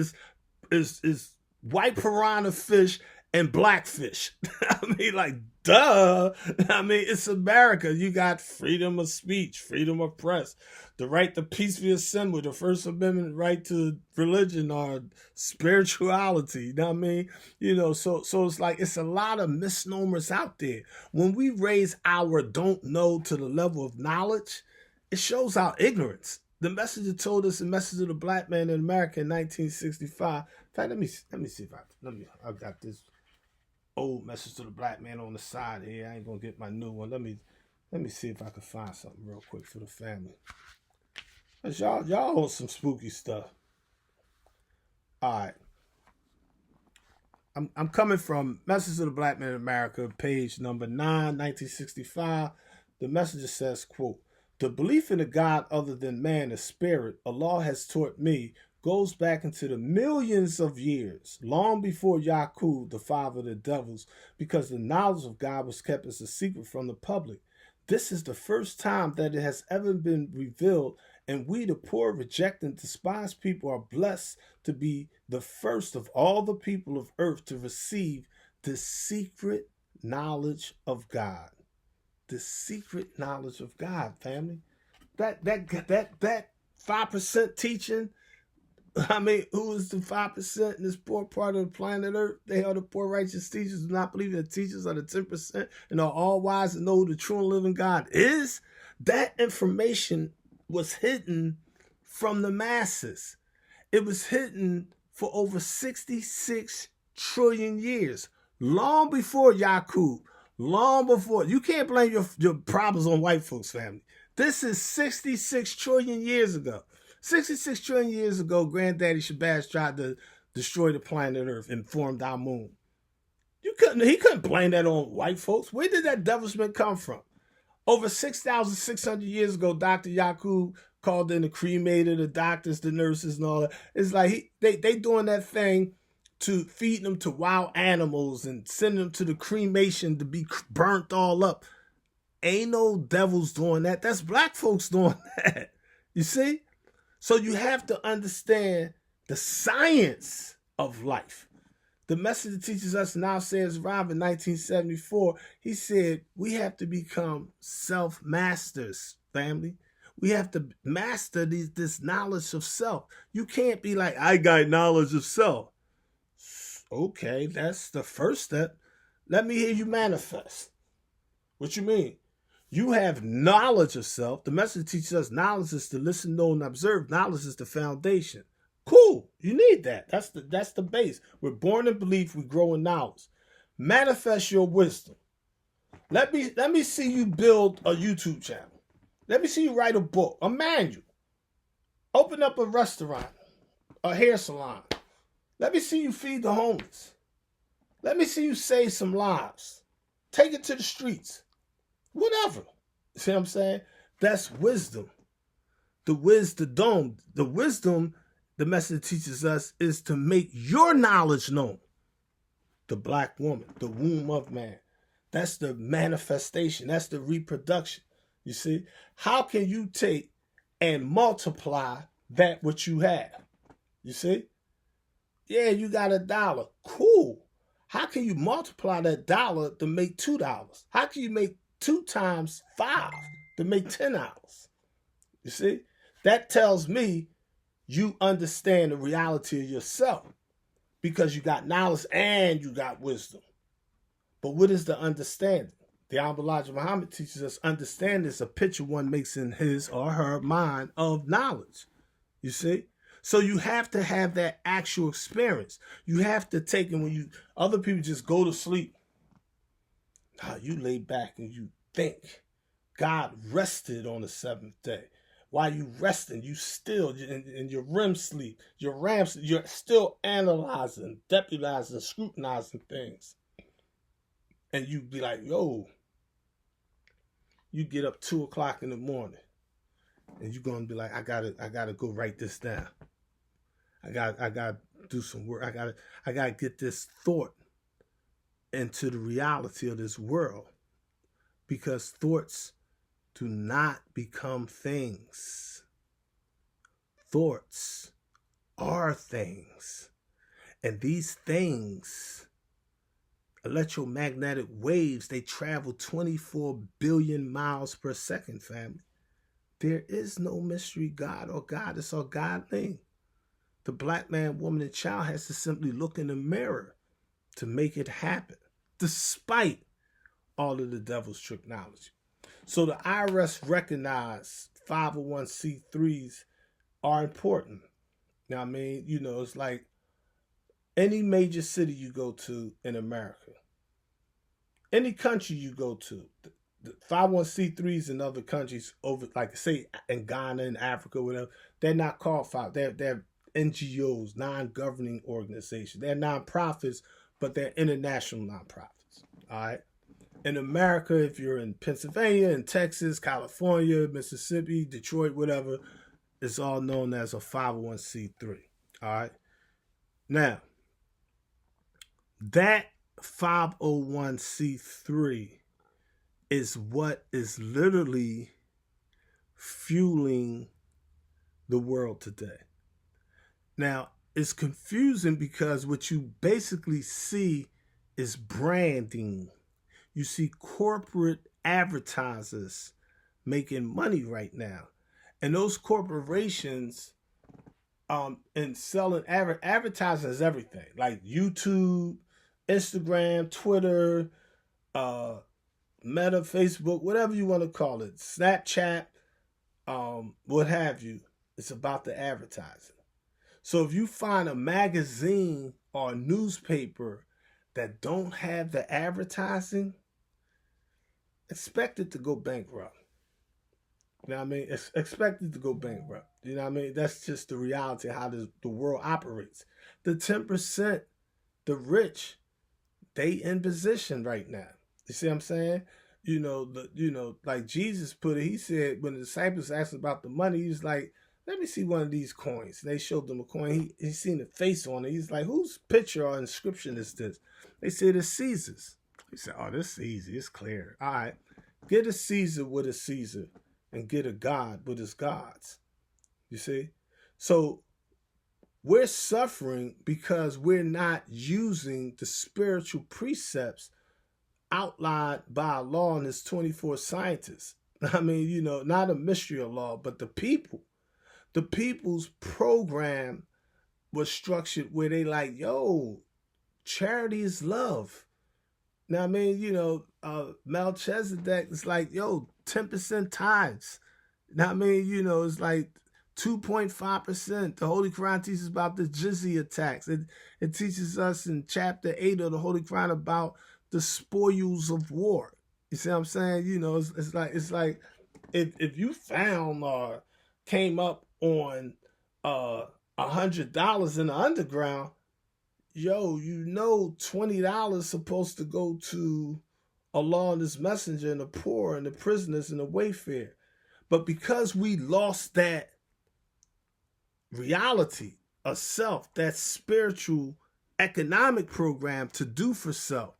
is white piranha fish and blackfish. I mean, like, duh. I mean, it's America. You got freedom of speech, freedom of press, the right to peacefully assemble, the First Amendment right to religion or spirituality. You know what I mean? So it's like, it's a lot of misnomers out there. When we raise our don't know to the level of knowledge, it shows our ignorance. The Messenger told us, the message of the black man in America in 1965. In fact, let me see if I've got this old message to the black man on the side here. I ain't gonna get my new one. Let me see if I can find something real quick for the family. Cause y'all on some spooky stuff. All right. I'm coming from Message to the Black Man in America, page number 9, 1965. The Messenger says, quote, "The belief in a God other than man, a spirit, Allah has taught me, goes back into the millions of years, long before Yaqub, the father of the devils, because the knowledge of God was kept as a secret from the public. This is the first time that it has ever been revealed, and we, the poor, rejecting, despised people, are blessed to be the first of all the people of earth to receive the secret knowledge of God." The secret knowledge of God, family. That 5% teaching, I mean, who is the 5% in this poor part of the planet Earth? They are the poor righteous teachers who do not believe that teachers are the 10% and are all wise and know who the true and living God is. That information was hidden from the masses. It was hidden for over 66 trillion years, long before Yakub, long before. You can't blame your problems on white folks, family. This is 66 trillion years ago. 66 trillion years ago, Granddaddy Shabazz tried to destroy the planet Earth and formed our moon. He couldn't blame that on white folks. Where did that devilment come from? Over 6,600 years ago, Dr. Yakub called in the cremator, the doctors, the nurses, and all that. It's like they doing that thing to feed them to wild animals and send them to the cremation to be burnt all up. Ain't no devils doing that. That's black folks doing that. You see? So you have to understand the science of life. The message that teaches us now says Rob in 1974, he said, we have to become self-masters, family. We have to master this knowledge of self. You can't be like, I got knowledge of self. Okay, that's the first step. Let me hear you manifest. What you mean? You have knowledge of self. The message teaches us knowledge is to listen, know, and observe. Knowledge is the foundation. Cool. You need that. That's the base. We're born in belief. We grow in knowledge. Manifest your wisdom. Let me see you build a YouTube channel. Let me see you write a book, a manual. Open up a restaurant, a hair salon. Let me see you feed the homeless. Let me see you save some lives. Take it to the streets. Whatever. See what I'm saying? That's wisdom. The wisdom, the message teaches us, is to make your knowledge known. The black woman, the womb of man. That's the manifestation. That's the reproduction. You see? How can you take and multiply that which you have? You see? Yeah, you got $1. Cool. How can you multiply that dollar to make $2? How can you make 2 times 5 to make $10? You see? That tells me you understand the reality of yourself because you got knowledge and you got wisdom. But what is the understanding? The Honorable Elijah Muhammad teaches us understanding is a picture one makes in his or her mind of knowledge. You see? So you have to have that actual experience. You have to take it when other people just go to sleep. Now you lay back and you think. God rested on the 7th day. While you resting, you still in your REM sleep, your RAM sleep, you're still analyzing, deputizing, scrutinizing things. And you be like, yo, you get up 2 o'clock in the morning and you're gonna be like, I gotta go write this down. I gotta do some work. I gotta get this thought into the reality of this world. Because thoughts do not become things. Thoughts are things. And these things, electromagnetic waves, they travel 24 billion miles per second, family. There is no mystery God or goddess or godling. The black man, woman, and child has to simply look in the mirror to make it happen, despite all of the devil's technology. So the IRS recognized 501c3s are important. Now, I mean, it's like any major city you go to in America, any country you go to, the 501c3s in other countries, over, like say in Ghana and Africa, whatever, they're not called 5. They're NGOs, non-governing organizations. They're nonprofits, but they're international nonprofits. All right. In America, if you're in Pennsylvania, in Texas, California, Mississippi, Detroit, whatever, it's all known as a 501c3. All right. Now, that 501c3 is what is literally fueling the world today. Now, it's confusing because what you basically see is branding. You see corporate advertisers making money right now. And those corporations And selling advertising is everything, like YouTube, Instagram, Twitter, uh, Meta, Facebook, whatever you want to call it, Snapchat, what have you. It's about the advertising. So if you find a magazine or a newspaper that don't have the advertising, expect it to go bankrupt. You know what I mean? It's expected to go bankrupt. You know what I mean? That's just the reality of how the world operates. The 10%, the rich, they in position right now. You see what I'm saying? Like Jesus put it, he said when the disciples asked about the money, he was like, let me see one of these coins. And they showed them a coin. He seen the face on it. He's like, whose picture or inscription is this? They said it's Caesar's. He said, oh, this is easy. It's clear. All right. Get a Caesar with a Caesar and get a God with his gods. You see? So we're suffering because we're not using the spiritual precepts outlined by a law and its 24 scientists. I mean, not a mystery of law, but the people's program was structured where they like, yo, charity is love. Now, I mean, Melchizedek is like, yo, 10% tithes. Now, I mean, it's like 2.5%. The Holy Quran teaches about the jizya tax. It teaches us in chapter 8 of the Holy Quran about the spoils of war. You see what I'm saying? It's like if you found or came up on $100 in the underground, yo, $20 supposed to go to Allah and his messenger and the poor and the prisoners and the wayfarer. But because we lost that reality of self, that spiritual economic program to do for self,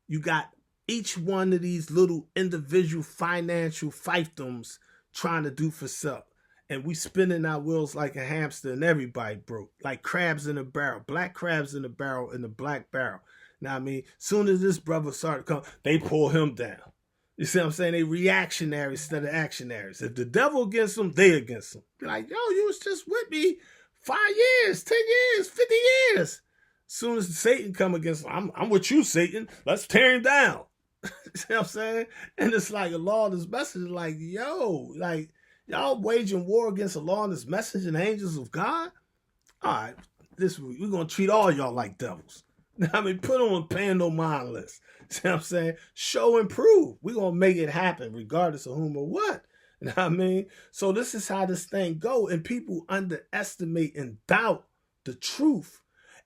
you got each one of these little individual financial fiefdoms trying to do for self. And we spinning our wheels like a hamster and everybody broke. Like crabs in a barrel. Black crabs in a barrel in the black barrel. Now, I mean, soon as this brother started to come, they pull him down. You see what I'm saying? They reactionaries instead of actionaries. If the devil against them, they against them. Be like, yo, you was just with me 5 years, 10 years, 50 years. Soon as Satan come against them, I'm with you, Satan. Let's tear him down. You see what I'm saying? And it's like a law of this message, like, yo, like, y'all waging war against the law and this message and angels of God? All right, we're going to treat all y'all like devils. I mean, put on paying no mind list. See what I'm saying? Show and prove. We're going to make it happen regardless of whom or what. You know what I mean? So this is how this thing go. And people underestimate and doubt the truth.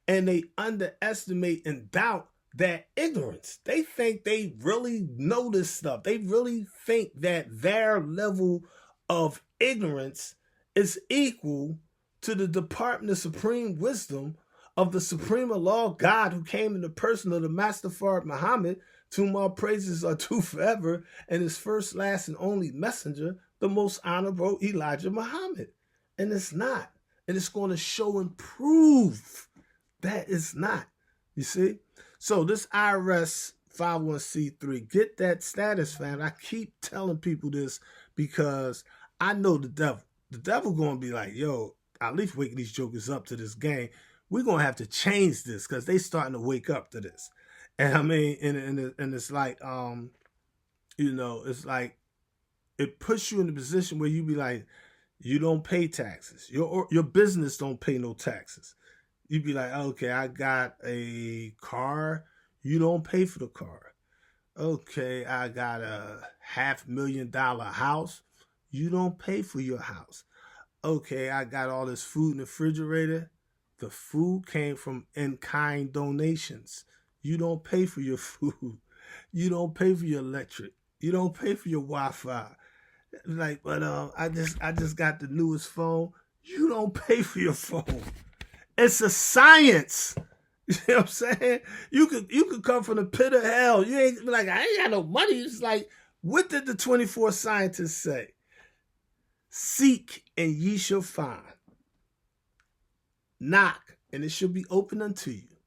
And they underestimate and doubt that ignorance. They think they really know this stuff. They really think that their level of ignorance is equal to the Department of Supreme Wisdom of the Supreme Law God who came in the person of the Master Fard Muhammad, to whom all praises are due forever, and his first, last, and only messenger, the most honorable Elijah Muhammad. And it's not. And it's going to show and prove that it's not. You see? So this IRS 501c3, get that status, fam. I keep telling people this because I know the devil. The devil going to be like, yo, at least waking these jokers up to this game. We're going to have to change this because they starting to wake up to this. And I mean, and it's like, it's like, it puts you in a position where you be like, you don't pay taxes. Your business don't pay no taxes. You be like, okay, I got a car. You don't pay for the car. Okay, I got a $500,000 house. You don't pay for your house. Okay, I got all this food in the refrigerator. The food came from in-kind donations. You don't pay for your food. You don't pay for your electric. You don't pay for your Wi-Fi. Like, but I just got the newest phone. You don't pay for your phone. It's a science. You know what I'm saying? You could come from the pit of hell. You ain't like, I ain't got no money. It's like, what did the 24 scientists say? Seek and ye shall find. Knock and it shall be open unto you.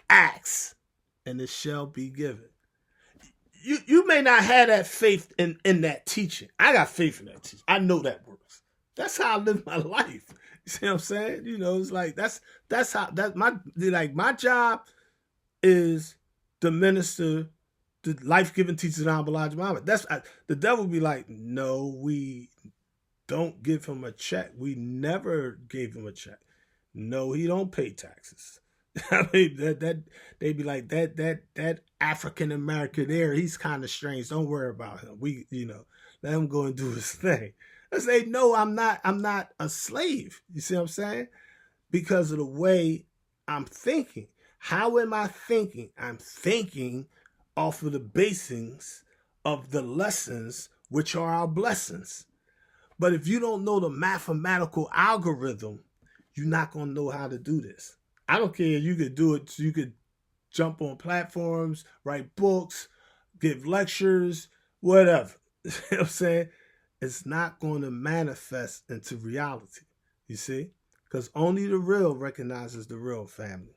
Ask and it shall be given. You may not have that faith in that teaching. I got faith in that teaching. I know that works. That's how I live my life. You see what I'm saying? You know, it's like that's how that my job is to minister the life-giving teachings of Elijah Muhammad. The devil be like, no, we don't give him a check. We never gave him a check. No, he don't pay taxes. I mean that they be like that African American there, he's kind of strange. Don't worry about him. Let him go and do his thing. I say, no, I'm not a slave. You see what I'm saying? Because of the way I'm thinking. How am I thinking? I'm thinking off of the basings of the lessons, which are our blessings. But if you don't know the mathematical algorithm, you're not going to know how to do this. I don't care. You could do it. You could jump on platforms, write books, give lectures, whatever. You know what I'm saying? It's not going to manifest into reality. You see? Because only the real recognizes the real, family.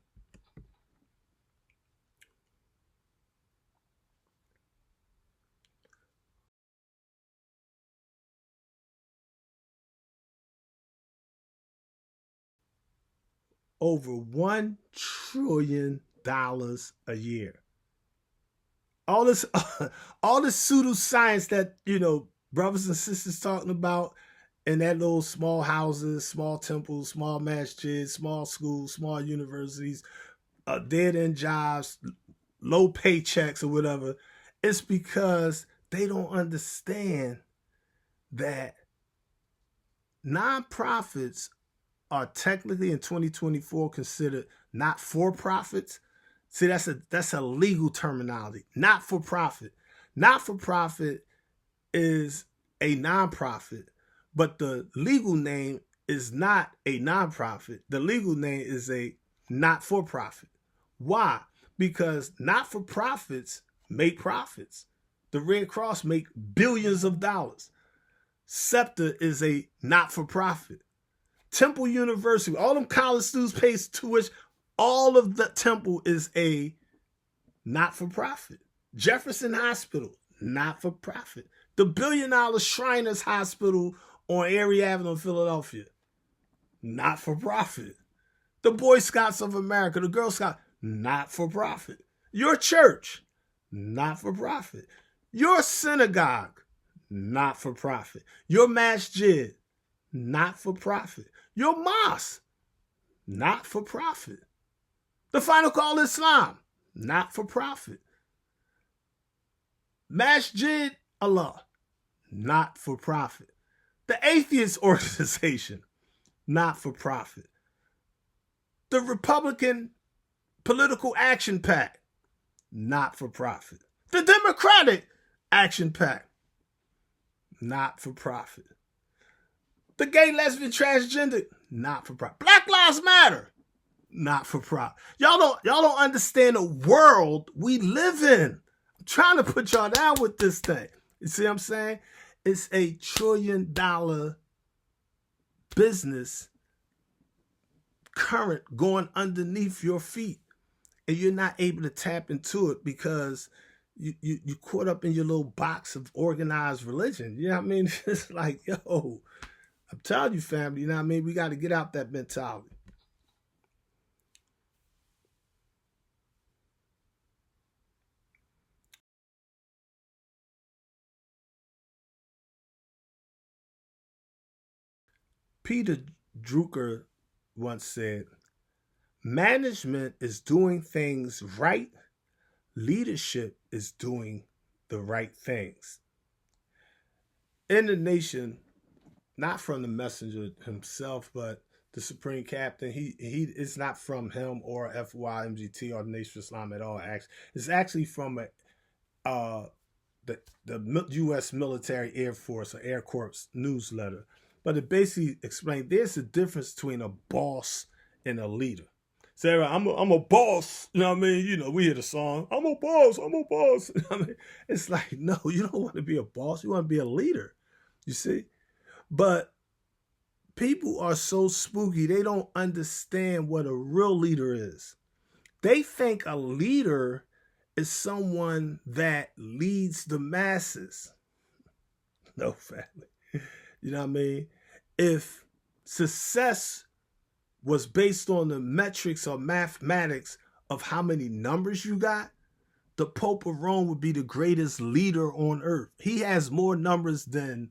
Over $1 trillion a year. All this, all this pseudoscience that brothers and sisters talking about in that little small houses, small temples, small masjids, small schools, small universities, dead end jobs, low paychecks or whatever. It's because they don't understand that nonprofits are technically in 2024 considered not for profits. See, that's a legal terminology. Not for profit. Not for profit is a nonprofit, but the legal name is not a nonprofit. The legal name is a not for profit. Why? Because not for profits make profits. The Red Cross make billions of dollars. SEPTA is a not for profit. Temple University, all them college students pay tuition. All of the Temple is a not for profit. Jefferson Hospital, not for profit. The $1 billion Shriners Hospital on Erie Avenue in Philadelphia, not for profit. The Boy Scouts of America, the Girl Scouts, not for profit. Your church, not for profit. Your synagogue, not for profit. Your masjid, not for profit. Your mosque, not for profit. The Final Call Islam, not for profit. Masjid Allah, not for profit. The Atheist Organization, not for profit. The Republican Political Action PAC, not for profit. The Democratic Action PAC, not for profit. The Gay, Lesbian, Transgender, not for profit. Black Lives Matter, not for profit. Y'all don't understand the world we live in. I'm trying to put y'all down with this thing. You see what I'm saying? It's a $1 trillion business current going underneath your feet, and you're not able to tap into it because you caught up in your little box of organized religion. You know what I mean? It's like, yo, I'm telling you, family, you know what I mean? We got to get out that mentality. Peter Drucker once said, management is doing things right. Leadership is doing the right things. In the nation, not from the messenger himself, but the supreme captain, he it's not from him or FYMGT or the Nation of Islam at all. It's actually from the U.S. military Air Force or Air Corps newsletter. But it basically explained there's a difference between a boss and a leader. Sarah, I'm a boss. You know what I mean? You know, we hear the song, I'm a boss, I'm a boss. You know what I mean? It's like, no, you don't want to be a boss. You want to be a leader. You see? But people are so spooky, they don't understand what a real leader is. They think a leader is someone that leads the masses. No, family. You know what I mean? If success was based on the metrics or mathematics of how many numbers you got, the Pope of Rome would be the greatest leader on earth. He has more numbers than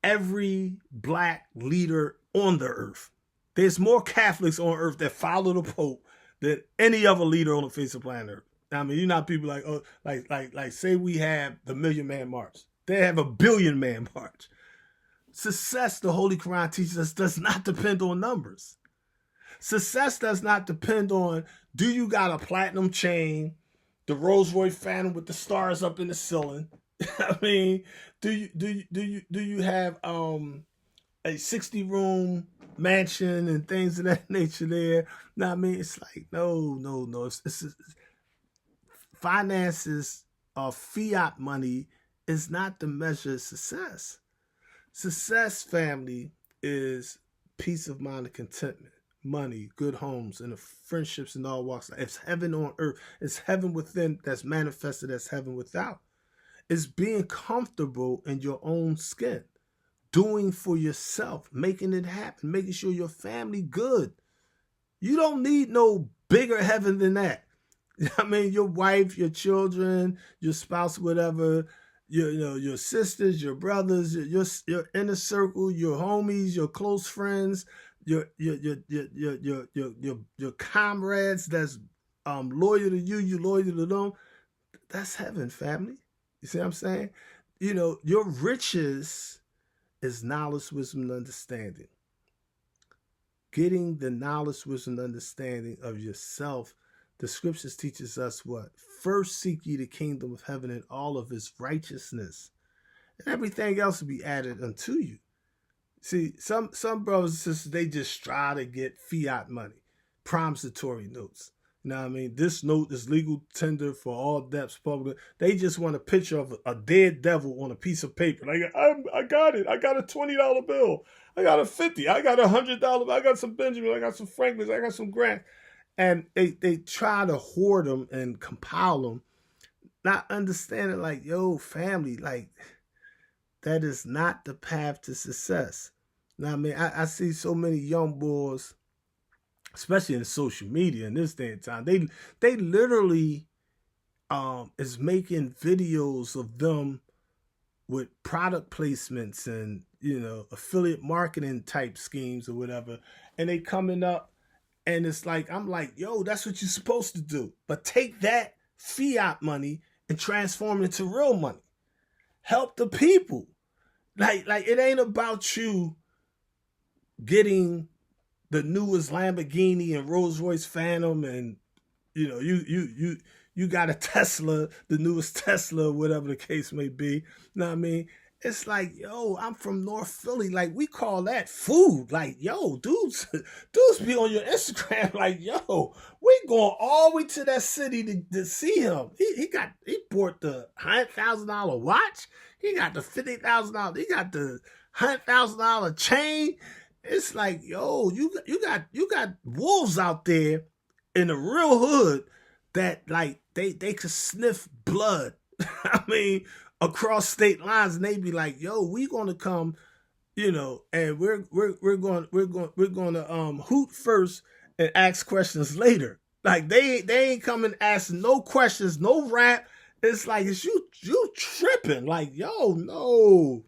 every black leader on the earth. There's more Catholics on earth that follow the Pope than any other leader on the face of planet Earth. I mean, you're not people like, oh, like say we have the Million Man March. They have a Billion Man March. Success, the Holy Quran teaches us, does not depend on numbers. Success does not depend on, do you got a platinum chain, the Rolls Royce Phantom with the stars up in the ceiling? I mean, do you have a 60-room mansion and things of that nature there? No, I mean, it's like no. It's finances or fiat money is not the measure of success. Success, family, is peace of mind and contentment, money, good homes, and the friendships in all walks. It's heaven on earth. It's heaven within that's manifested as heaven without. It's being comfortable in your own skin, doing for yourself, making it happen, making sure your family good. You don't need no bigger heaven than that. I mean, your wife, your children, your spouse, whatever, your sisters, your brothers, your inner circle, your homies, your close friends, your comrades that's loyal to you, you loyal to them. That's heaven, family. You see what I'm saying? Your riches is knowledge, wisdom, and understanding. Getting the knowledge, wisdom, and understanding of yourself. The scriptures teaches us what? First seek ye the kingdom of heaven and all of its righteousness, and everything else will be added unto you. See, some brothers and sisters, they just strive to get fiat money, promissory notes. You know what I mean? This note is legal tender for all debts public. They just want a picture of a dead devil on a piece of paper. Like, I got it. I got a $20 bill. I got a $50. I got $100. I got some Benjamin. I got some Franklins. I got some Grant. And they try to hoard them and compile them, not understanding like, yo, family, like, that is not the path to success. Now, I mean, I see so many young boys, especially in social media in this day and time, they literally is making videos of them with product placements and, affiliate marketing type schemes or whatever. And they coming up and it's like, I'm like, yo, that's what you're supposed to do. But take that fiat money and transform it into real money. Help the people. Like it ain't about you getting the newest Lamborghini and Rolls Royce Phantom and you got a Tesla, the newest Tesla, whatever the case may be. You know what I mean? It's like, yo, I'm from North Philly. Like, we call that food. Like, yo, dudes be on your Instagram like, yo, we going all the way to that city to see him. He bought the $100,000 watch. He got the $50,000. He got the $100,000 chain. It's like, yo, you got wolves out there in the real hood that like they could sniff blood. I mean, across state lines, and they be like, yo, we gonna come, and we're going to hoot first and ask questions later. Like they ain't coming asking no questions, no rap. It's like, it's you tripping. Like, yo, no.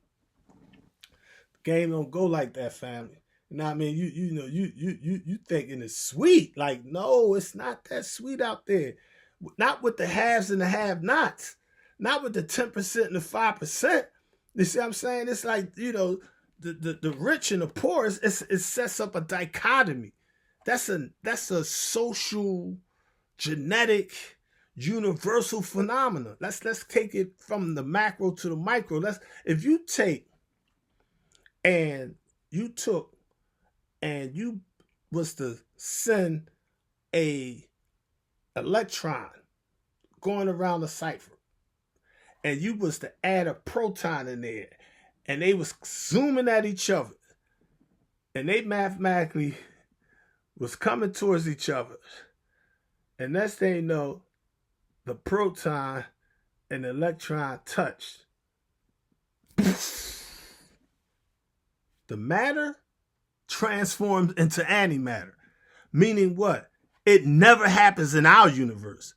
The game don't go like that, family. You know what I mean? You thinking it's sweet. Like, no, it's not that sweet out there. Not with the haves and the have-nots. Not with the 10% and the 5%. You see what I'm saying? It's like, the rich and the poor, it sets up a dichotomy. That's a social, genetic, universal phenomenon. Let's take it from the macro to the micro. If you take and you took and you was to send a electron going around the cipher, and you was to add a proton in there, and they was zooming at each other, and they mathematically was coming towards each other, and next thing you know, the proton and the electron touched. The the matter transforms into antimatter. Meaning what? It never happens in our universe.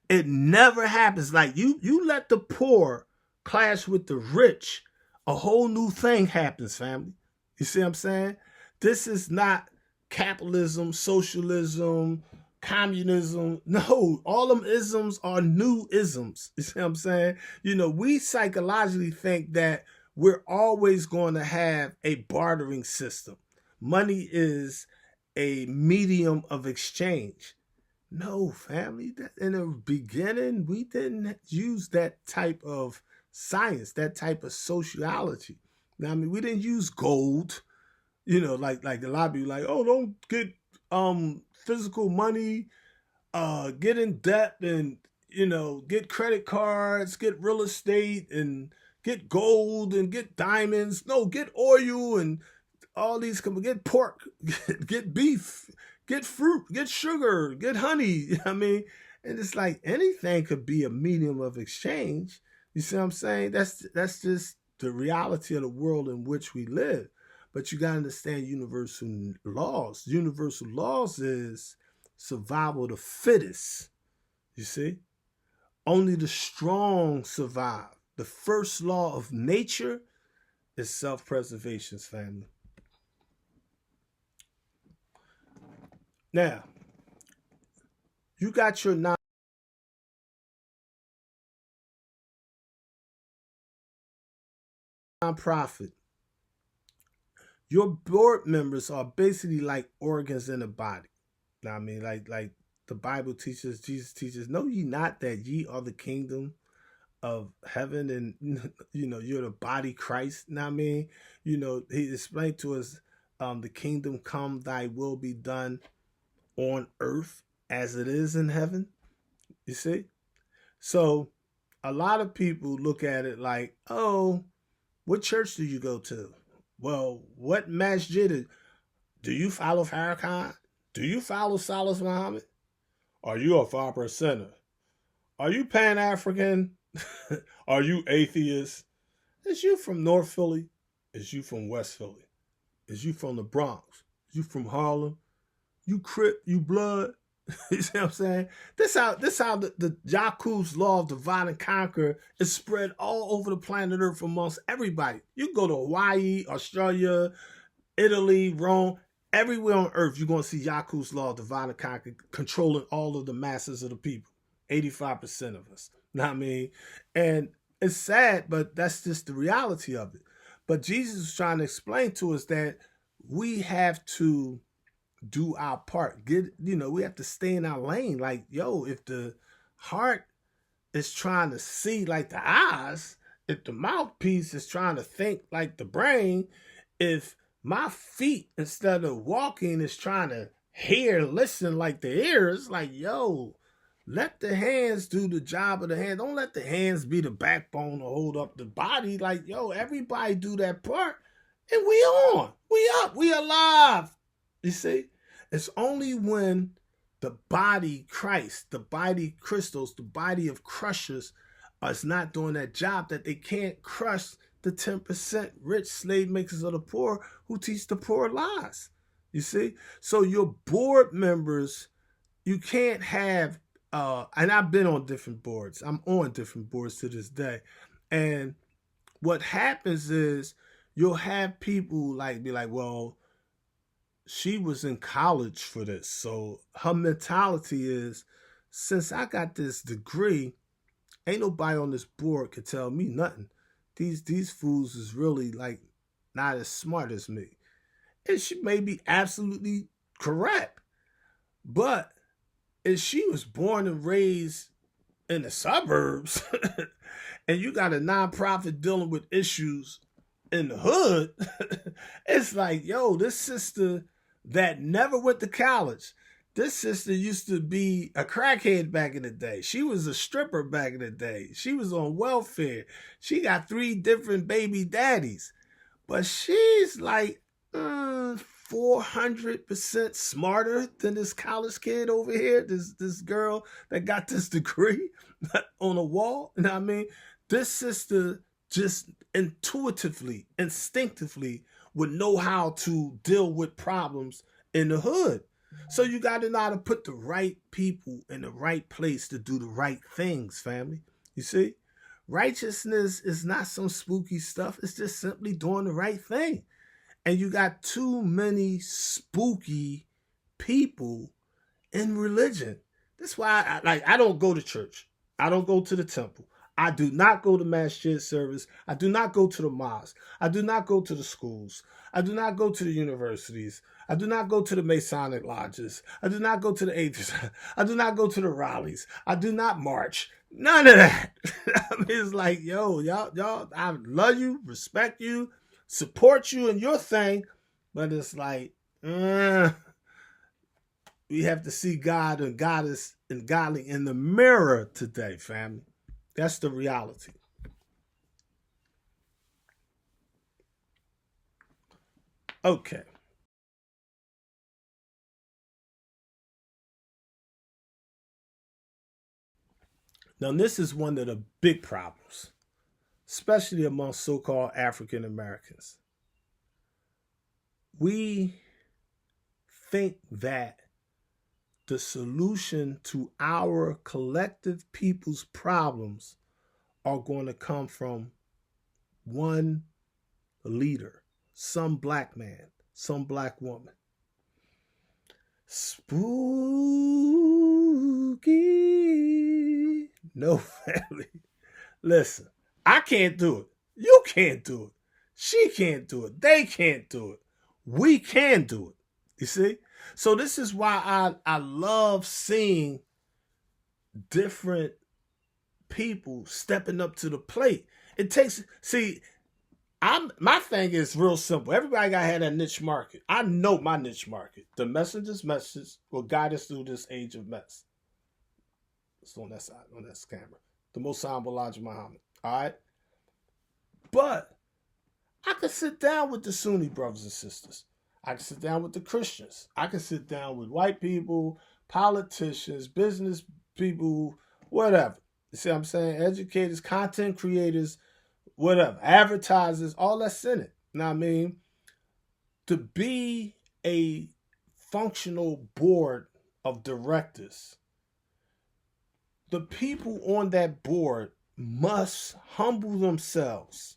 It never happens. Like you let the poor clash with the rich, a whole new thing happens, family. You see what I'm saying? This is not capitalism, socialism, communism. No, all them isms are new isms. You see what I'm saying? We psychologically think that we're always going to have a bartering system. Money is a medium of exchange. No, family. In the beginning, we didn't use that type of science, that type of sociology. Now, we didn't use gold. Like a lot of people like, oh, don't get physical money, get in debt, and get credit cards, get real estate, and get gold and get diamonds. No, get oil and all these. Get pork, get beef, get fruit, get sugar, get honey. And it's like anything could be a medium of exchange. You see what I'm saying? That's just the reality of the world in which we live. But you got to understand universal laws. Universal laws is survival of the fittest. You see? Only the strong survive. The first law of nature is self-preservation, family. Now, you got your nonprofit. Your board members are basically like organs in the body. Now, like the Bible teaches, Jesus teaches, know ye not that ye are the kingdom of heaven, and you're the body Christ. Now, he explained to us, the kingdom come, thy will be done on earth as it is in heaven. You see? So a lot of people look at it like, oh, what church do you go to? Well, what masjid do you follow? Farrakhan? Do you follow Salas Muhammad? Are you a 5%er? Are you Pan-African? Are you atheist? Is you from North Philly? Is you from West Philly? Is you from the Bronx? Is you from Harlem? You Crip? You Blood? You see what I'm saying? This how the Jacob's law of divide and conquer is spread all over the planet Earth amongst everybody. You go to Hawaii, Australia, Italy, Rome, everywhere on Earth, you're going to see Jacob's law of divide and conquer controlling all of the masses of the people. 85% of us. And it's sad, but that's just the reality of it. But Jesus is trying to explain to us that we have to do our part. We have to stay in our lane. Like, if the heart is trying to see like the eyes, if the mouthpiece is trying to think like the brain, if my feet, instead of walking, is trying to hear, listen like the ears, like, let the hands do the job of the hand. Don't let the hands be the backbone to hold up the body. Like, everybody do that part, and we on. We up. We alive. You see? It's only when the body Christ, the body crystals, the body of crushers is not doing that job that they can't crush the 10% rich slave makers of the poor who teach the poor lies. You see? So your board members, you can't have, and I've been on different boards. I'm on different boards to this day. And what happens is you'll have people be like, well, she was in college for this. So her mentality is, since I got this degree, ain't nobody on this board could tell me nothing. These fools is really not as smart as me. And she may be absolutely correct. But if she was born and raised in the suburbs and you got a nonprofit dealing with issues in the hood, it's like, this sister that never went to college, this sister used to be a crackhead back in the day. She was a stripper back in the day. She was on welfare. She got 3 different baby daddies. But she's 400% smarter than this college kid over here, this girl that got this degree on the wall. This sister just intuitively, instinctively would know how to deal with problems in the hood. So you got to know how to put the right people in the right place to do the right things, family. You see? Righteousness is not some spooky stuff. It's just simply doing the right thing. And you got too many spooky people in religion. That's why I don't go to church. I don't go to the temple. I do not go to masjid service. I do not go to the mosque. I do not go to the schools. I do not go to the universities. I do not go to the Masonic lodges. I do not go to the atheists. I do not go to the rallies. I do not march. None of that. I mean, it's like, yo, y'all, I love you, respect you, support you in your thing, but it's like, we have to see God and Goddess and godly in the mirror today, family. That's the reality. Okay. Now, this is one of the big problems, especially among so called African Americans. We think that the solution to our collective people's problems are going to come from one leader, some black man, some black woman. Spooky. No, family. Listen, I can't do it. You can't do it. She can't do it. They can't do it. We can do it. You see? So this is why I love seeing different people stepping up to the plate. It takes, see, my thing is real simple. Everybody got to have that niche market. I know my niche market. The messenger's message will guide us through this age of mess. It's on that side, on that camera. The most humble Elijah Muhammad. All right? But I could sit down with the Sunni brothers and sisters. I can sit down with the Christians. I can sit down with white people, politicians, business people, whatever. You see what I'm saying? Educators, content creators, whatever. Advertisers, all that's in it. You know what I mean? To be a functional board of directors, the people on that board must humble themselves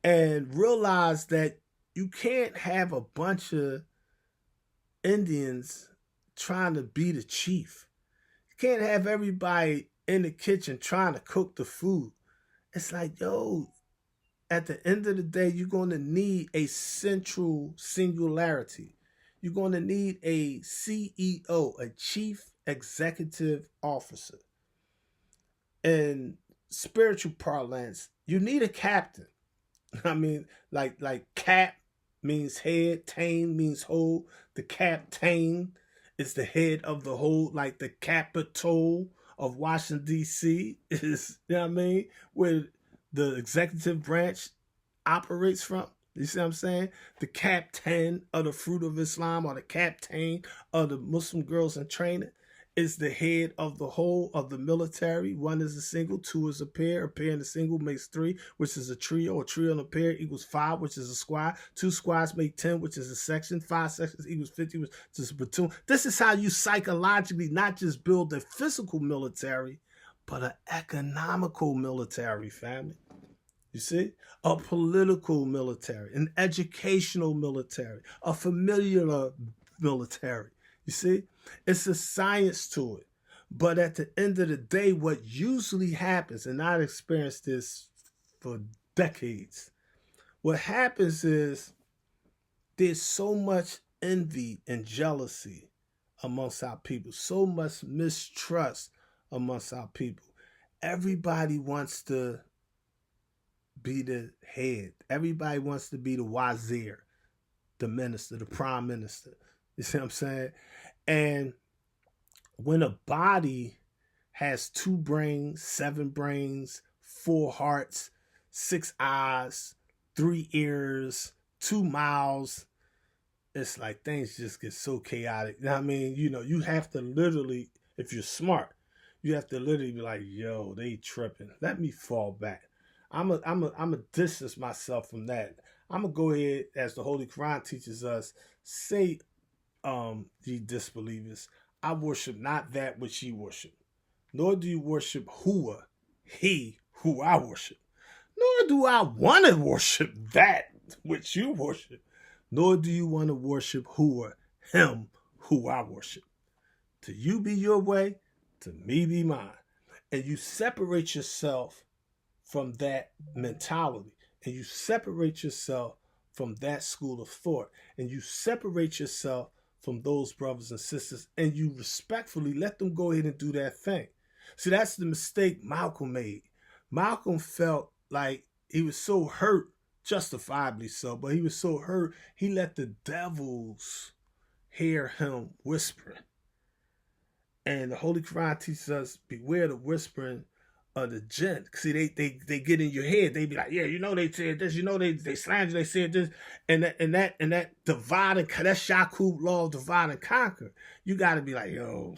and realize that you can't have a bunch of Indians trying to be the chief. You can't have everybody in the kitchen trying to cook the food. It's like, yo, at the end of the day, you're going to need a central singularity. You're going to need a CEO, a chief executive officer. In spiritual parlance, you need a captain. I mean, like cap means head, tain means whole. The captain is the head of the whole, like the Capitol of Washington, D.C. is, you know what I mean, where the executive branch operates from. You see what I'm saying? The captain of the Fruit of Islam or the captain of the Muslim Girls in Training is the head of the whole of the military. One is a single, two is a pair and a single makes three, which is a trio. A trio and a pair equals five, which is a squad. Two squads make 10, which is a section. 5 sections equals 50, which is a platoon. This is how you psychologically not just build a physical military, but an economical military, family. You see? A political military, an educational military, a familiar military. You see? It's a science to it. But at the end of the day, what usually happens, and I've experienced this for decades, what happens is there's so much envy and jealousy amongst our people, so much mistrust amongst our people. Everybody wants to be the head. Everybody wants to be the wazir, the minister, the prime minister. You see what I'm saying? And when a body has 2 brains, 7 brains, 4 hearts, 6 eyes, 3 ears, 2 mouths, it's like things just get so chaotic. You know what I mean? You know, you have to literally, if you're smart, you have to literally be like, yo, they tripping. Let me fall back. I'm a distance myself from that. I'm gonna go ahead, as the Holy Quran teaches us, say, ye disbelievers, I worship not that which ye worship, nor do you worship Hua, he who I worship, nor do I want to worship that which you worship, nor do you want to worship Hua, him who I worship. To you be your way, to me be mine. And you separate yourself from that mentality, and you separate yourself from that school of thought, and you separate yourself from those brothers and sisters, and you respectfully let them go ahead and do that thing. See, that's the mistake Malcolm made. Malcolm felt like he was so hurt, justifiably so, but he was so hurt, he let the devils hear him whispering. And the Holy Quran teaches us, beware the whispering of the jinn. See, they get in your head. They be like, yeah, you know they said this, you know they slandered, they said this, and that divide and that's Yaqub law of divide and conquer. You got to be like, yo,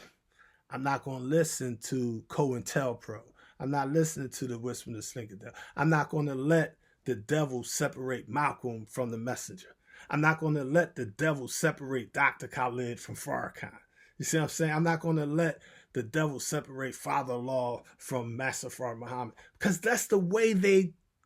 I'm not gonna listen to COINTELPRO. I'm not listening to the whispering of Slinkerdale. I'm not gonna let the devil separate Malcolm from the messenger. I'm not gonna let the devil separate Dr. Khalid from Farrakhan. You see what I'm saying? I'm not going to let the devil separate father-in-law from Master Fard Muhammad, because that's the way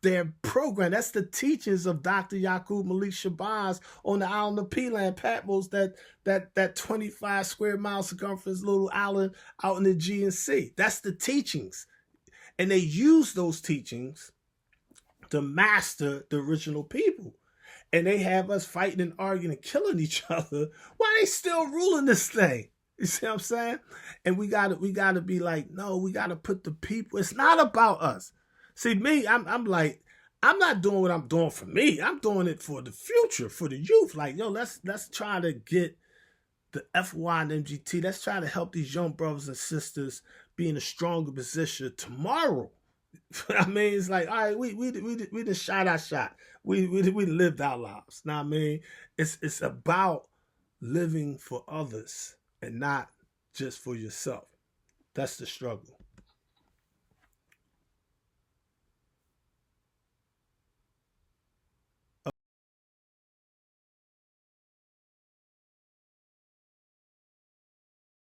they're programmed. That's the teachings of Dr. Yaqub Malik Shabazz on the island of Pelan, Patmos, that 25 square mile circumference little island out in the GNC. That's the teachings. And they use those teachings to master the original people. And they have us fighting and arguing and killing each other while they still ruling this thing. You see what I'm saying? And we gotta be like, no, we gotta put the people. It's not about us. See, me, I'm like, I'm not doing what I'm doing for me. I'm doing it for the future, for the youth. Like, yo, let's try to get the FY and MGT. Let's try to help these young brothers and sisters be in a stronger position tomorrow. I mean, it's like, all right, we just shot our shot. We lived our lives. Now, I mean, it's about living for others and not just for yourself. That's the struggle.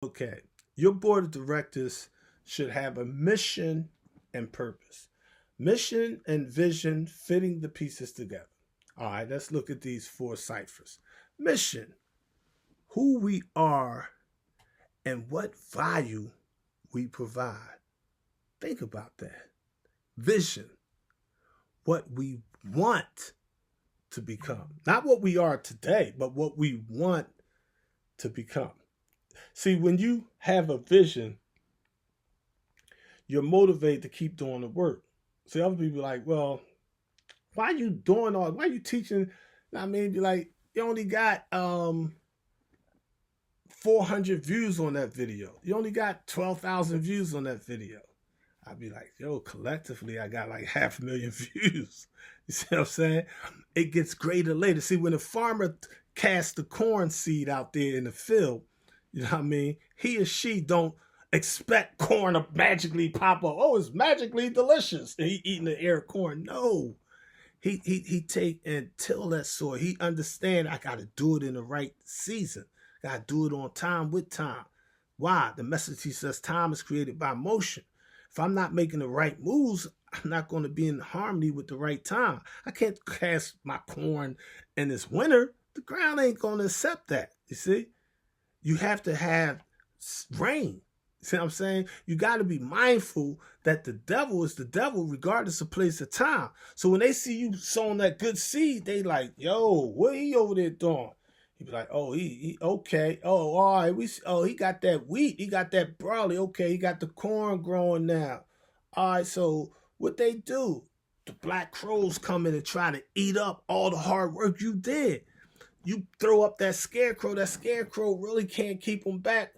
Okay, your board of directors should have a mission and purpose. Mission and vision fitting the pieces together. All right, let's look at these four ciphers. Mission, who we are and what value we provide. Think about that. Vision, what we want to become. Not what we are today, but what we want to become. See, when you have a vision, you're motivated to keep doing the work. See, other people are like, well, why are you doing all, why are you teaching? I mean, be like, you only got 400 views on that video. You only got 12,000 views on that video. I'd be like, yo, collectively, I got like 500,000 views. You see what I'm saying? It gets greater later. See, when a farmer casts the corn seed out there in the field, you know what I mean? He or she don't expect corn to magically pop up. Oh, it's magically delicious. And he eating the air corn. No. He take and till that soil. He understand I got to do it in the right season. Got to do it on time with time. Why? The message he says time is created by motion. If I'm not making the right moves, I'm not going to be in harmony with the right time. I can't cast my corn in this winter. The ground ain't going to accept that. You see? You have to have rain. See what I'm saying? You got to be mindful that the devil is the devil regardless of place or time. So when they see you sowing that good seed, they like, yo, what he over there doing? He be like, oh, he okay. Oh, all right. He got that wheat. He got that barley. Okay, he got the corn growing now. All right, so what they do? The black crows come in and try to eat up all the hard work you did. You throw up that scarecrow really can't keep them back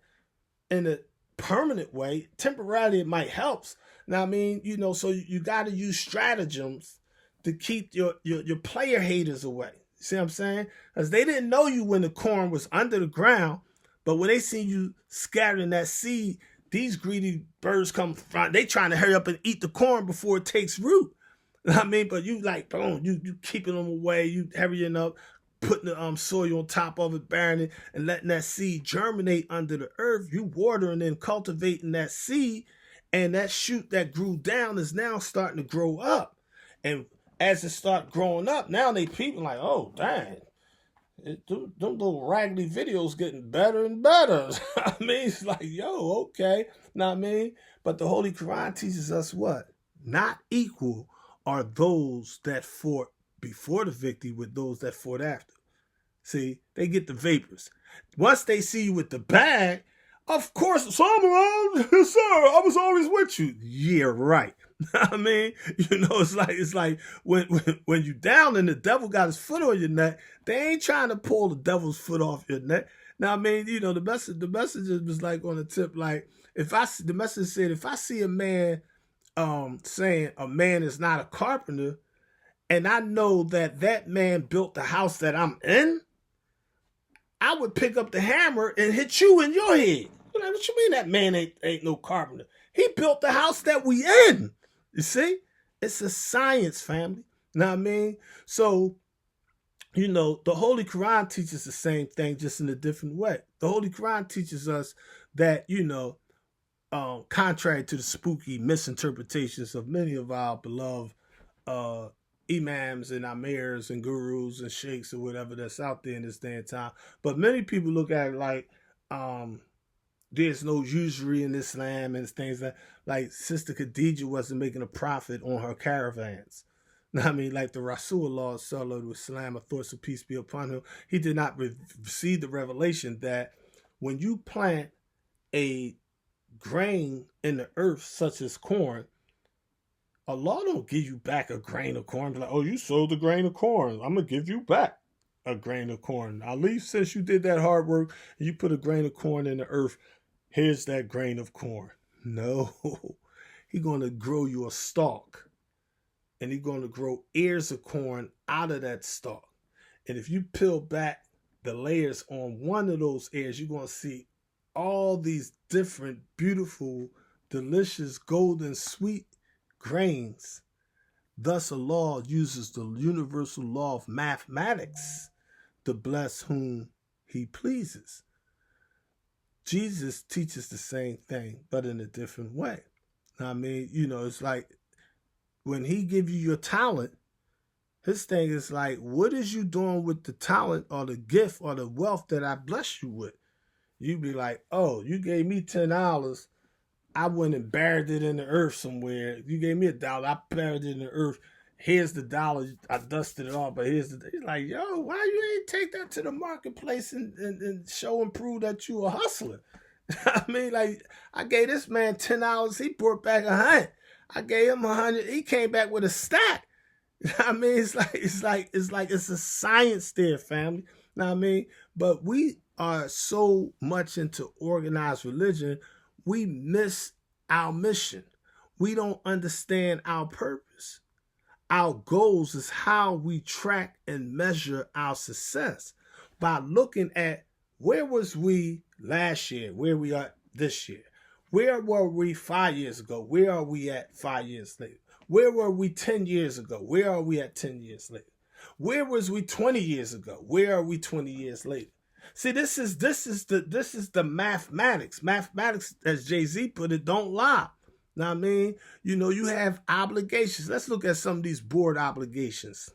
in a permanent way. Temporarily, it might help. Now, I mean, you know, so you got to use stratagems to keep your player haters away. See what I'm saying? Because they didn't know you when the corn was under the ground, but when they see you scattering that seed, these greedy birds come from, they trying to hurry up and eat the corn before it takes root. I mean, but you like, boom, you keeping them away, you hurrying up, putting the soil on top of it, burying it, and letting that seed germinate under the earth. You watering and cultivating that seed, and that shoot that grew down is now starting to grow up. And as it start growing up, now they people like, oh dang, them little raggedy videos getting better and better. I mean, it's like, yo, okay. Know what I mean? But the Holy Quran teaches us what? Not equal are those that fought before the victory with those that fought after. See, they get the vapors. Once they see you with the bag, of course, so I'm around, sir. I was always with you. Yeah, right. I mean, it's like when you down and the devil got his foot on your neck, they ain't trying to pull the devil's foot off your neck. Now, I mean, the message was like on the tip, like the message said, if I see a man saying a man is not a carpenter, and I know that man built the house that I'm in, I would pick up the hammer and hit you in your head. You're like, what you mean that man ain't no carpenter? He built the house that we in. You see? It's a science, family. Know what I mean? So, the Holy Quran teaches the same thing, just in a different way. The Holy Quran teaches us that, contrary to the spooky misinterpretations of many of our beloved imams and amirs and gurus and sheikhs or whatever that's out there in this day and time. But many people look at it like there's no usury in Islam and things like Sister Khadija wasn't making a profit on her caravans. I mean, like the Rasulullah Sallallahu Alaihi Wasallam, thoughts of peace be upon him, he did not receive the revelation that when you plant a grain in the earth, such as corn, Allah don't give you back a grain of corn. Be like, oh, you sold a grain of corn, I'm gonna give you back a grain of corn. At least since you did that hard work, and you put a grain of corn in the earth, here's that grain of corn. No, He's gonna grow you a stalk, and He's gonna grow ears of corn out of that stalk. And if you peel back the layers on one of those ears, you're gonna see all these different, beautiful, delicious, golden, sweet grains. Thus, Allah uses the universal law of mathematics to bless whom He pleases. Jesus teaches the same thing, but in a different way. I mean, it's like when He gives you your talent, His thing is like, what is you doing with the talent or the gift or the wealth that I bless you with? You be like, oh, you gave me $10. I went and buried it in the earth somewhere. You gave me $1, I buried it in the earth. Here's the dollar. I dusted it off, but he's like, yo, why you ain't take that to the marketplace and show and prove that you a hustler? I mean, like, I gave this man $10. He brought back 100. I gave him 100. He came back with a stack. I mean, it's a science there, family. Know what I mean? But we are so much into organized religion, we miss our mission. We don't understand our purpose. Our goals is how we track and measure our success by looking at where was we last year, where we are this year. Where were we 5 years ago? Where are we at 5 years later? Where were we 10 years ago? Where are we at 10 years later? Where was we 20 years ago? Where are we 20 years later? See, this is the mathematics. Mathematics, as Jay-Z put it, don't lie. Know what I mean? You have obligations. Let's look at some of these board obligations.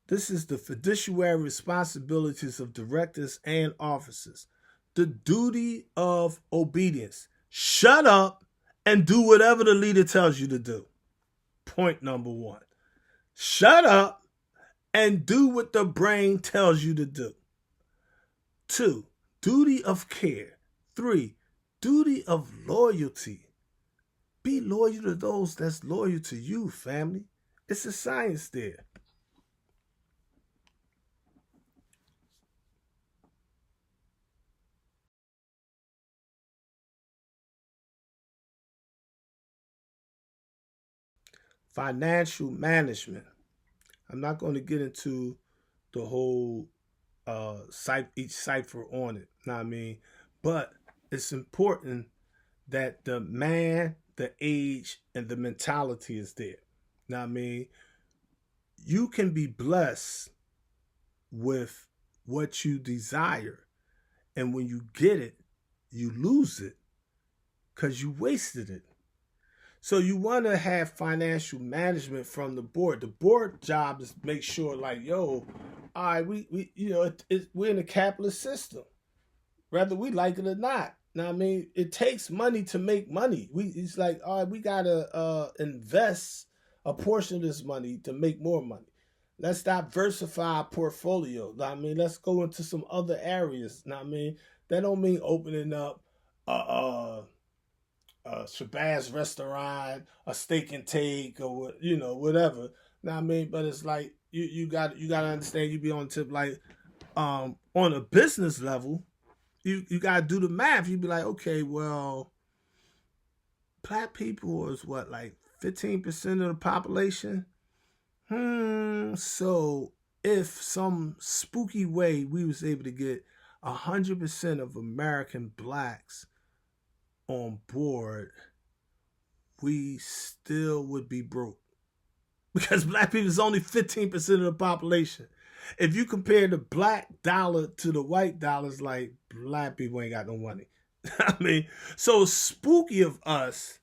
This is the fiduciary responsibilities of directors and officers. The duty of obedience. Shut up and do whatever the leader tells you to do. Point number 1. Shut up and do what the brain tells you to do. 2, duty of care. 3, duty of loyalty. Be loyal to those that's loyal to you, family. It's a science there. Financial management. I'm not going to get into the whole each cipher on it. Know what I mean? But it's important that the man, the age, and the mentality is there. Know what I mean? You can be blessed with what you desire. And when you get it, you lose it because you wasted it. So you want to have financial management from the board. The board job is make sure, like, yo, all right, we you know, we're in a capitalist system, whether we like it or not. Now, I mean, it takes money to make money. It's like, all right, we gotta invest a portion of this money to make more money. Let's diversify our portfolio. I mean, let's go into some other areas. Now, I mean, that don't mean opening up a Shabazz restaurant, a steak and take, or whatever. Now, I mean, but it's like you got to understand. You be on tip like on a business level. You gotta do the math. You be like, okay, well, black people is what, like 15% of the population. So if some spooky way we was able to get 100% of American blacks on board, we still would be broke because black people is only 15% of the population. If you compare the black dollar to the white dollars, like, black people ain't got no money. I mean, so it's spooky of us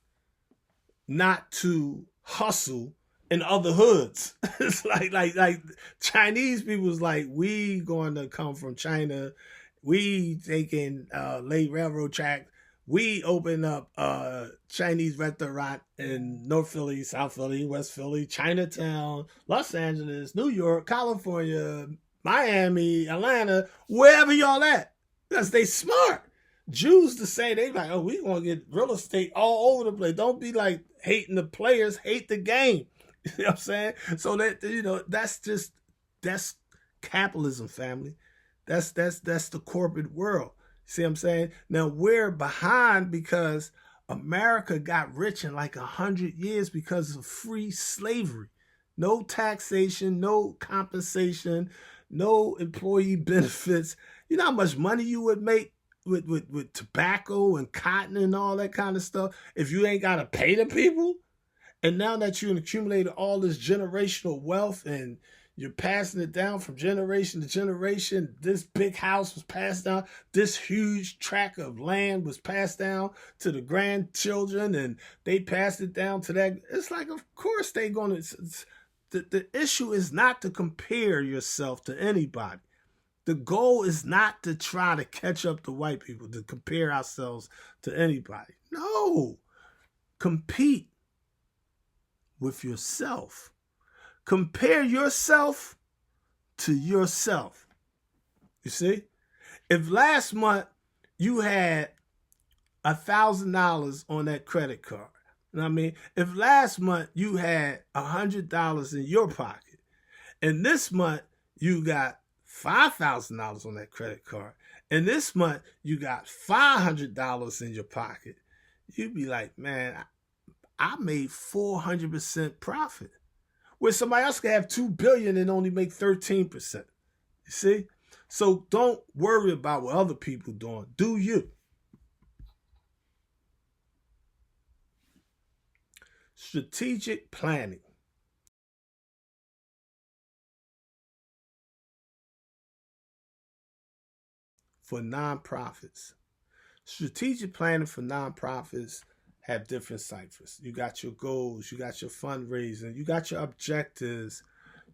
not to hustle in other hoods. It's like Chinese people's like, we going to come from China. We taking late railroad track. We open up a Chinese restaurant in North Philly, South Philly, West Philly, Chinatown, Los Angeles, New York, California, Miami, Atlanta, wherever y'all at. Because they smart. Jews to say, they like, oh, we going to get real estate all over the place. Don't be like hating the players, hate the game. You know what I'm saying? So that, that's capitalism, family. That's the corporate world. See what I'm saying? Now we're behind because America got rich in like 100 years because of free slavery. No taxation, no compensation, no employee benefits. You know how much money you would make with tobacco and cotton and all that kind of stuff if you ain't got to pay the people? And now that you accumulated all this generational wealth and you're passing it down from generation to generation. This big house was passed down. This huge tract of land was passed down to the grandchildren, and they passed it down to that. It's like, of course, they're going to. The issue is not to compare yourself to anybody. The goal is not to try to catch up to white people, to compare ourselves to anybody. No. Compete with yourself. Compare yourself to yourself. You see? If last month you had $1,000 on that credit card, you know what I mean? If last month you had $100 in your pocket, and this month you got $5,000 on that credit card, and this month you got $500 in your pocket, you'd be like, man, I made 400% profit. Where somebody else could have $2 billion and only make 13%. You see? So don't worry about what other people doing. Do you? Strategic planning. For nonprofits. Strategic planning for nonprofits have different ciphers. You got your goals, you got your fundraising, you got your objectives,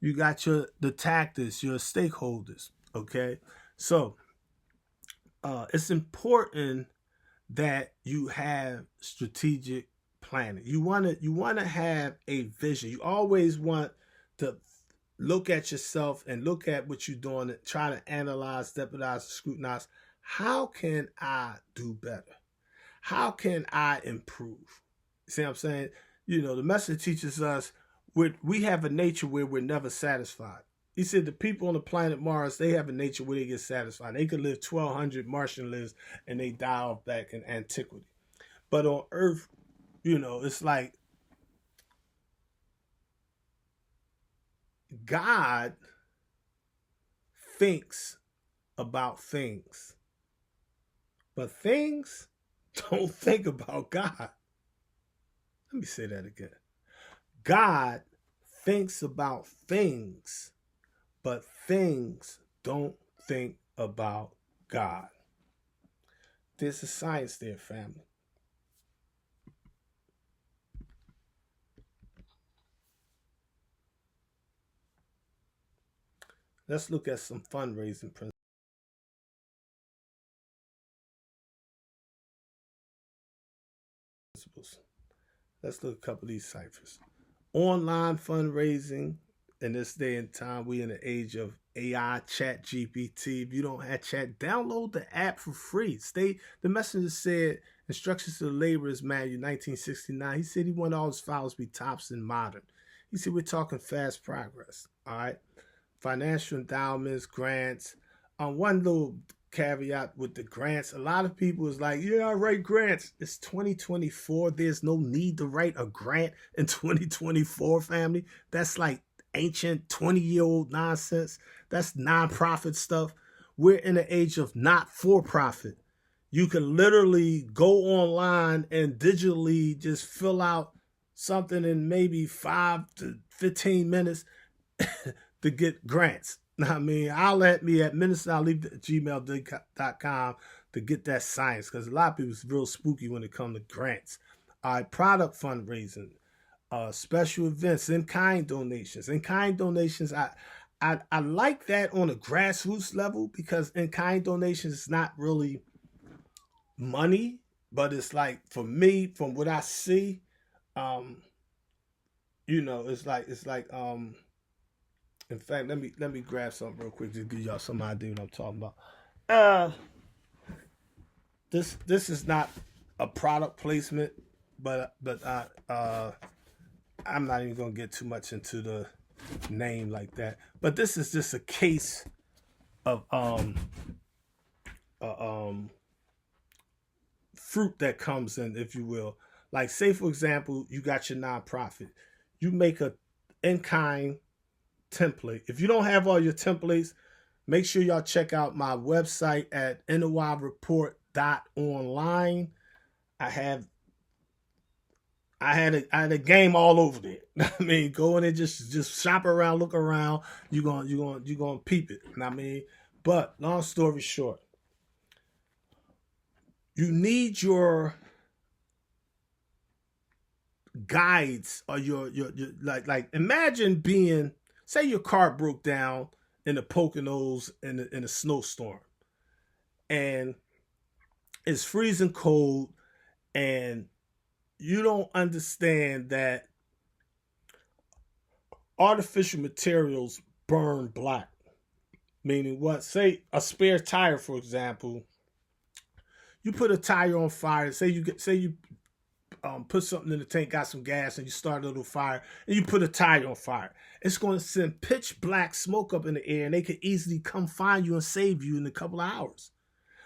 you got the tactics, your stakeholders. Okay, so it's important that you have strategic planning. You want to have a vision. You always want to look at yourself and look at what you're doing and try to analyze, deputize, scrutinize. How can I do better? How can I improve? See what I'm saying? The message teaches us we have a nature where we're never satisfied. He said the people on the planet Mars, they have a nature where they get satisfied. They could live 1,200 Martian lives and they die off back in antiquity. But on Earth, it's like God thinks about things, but things don't think about God. Let me say that again. God thinks about things, but things don't think about God. There's a science there, family. Let's look at some fundraising principles. Let's look at a couple of these ciphers. Online fundraising. In this day and time, we in the age of AI, Chat GPT. If you don't have Chat, download the app for free. The messenger said, Instructions to the Laborers Manual, 1969. He said he wanted all his files to be tops and modern. He said we're talking fast progress. All right. Financial endowments, grants. One little caveat with the grants, a lot of people is like, yeah, I write grants. It's 2024. There's no need to write a grant in 2024, family. That's like ancient 20-year-old nonsense. That's nonprofit stuff. We're in the age of not for profit. You can literally go online and digitally just fill out something in maybe 5 to 15 minutes to get grants. I mean, I'll at me at ministeralief@gmail.com to get that science, because a lot of people is real spooky when it comes to grants. All right, product fundraising, special events, in-kind donations. In-kind donations, I like that on a grassroots level, because in-kind donations is not really money, but it's like, for me, from what I see, it's like in fact, let me grab something real quick to give y'all some idea what I'm talking about. This is not a product placement, but I'm not even gonna get too much into the name like that. But this is just a case of fruit that comes in, if you will. Like, say for example, you got your nonprofit, you make a in-kind template. If you don't have all your templates, make sure y'all check out my website at NOIreport.online. I had a game all over there. I mean, go in and just shop around, look around. You're gonna peep it. I mean, but long story short, you need your guides, or your like imagine being, say your car broke down in the Poconos in a snowstorm, and it's freezing cold, and you don't understand that artificial materials burn black. Meaning what? Say a spare tire, for example. You put a tire on fire. Say you put something in the tank, got some gas, and you start a little fire, and you put a tire on fire. It's going to send pitch black smoke up in the air, and they could easily come find you and save you in a couple of hours.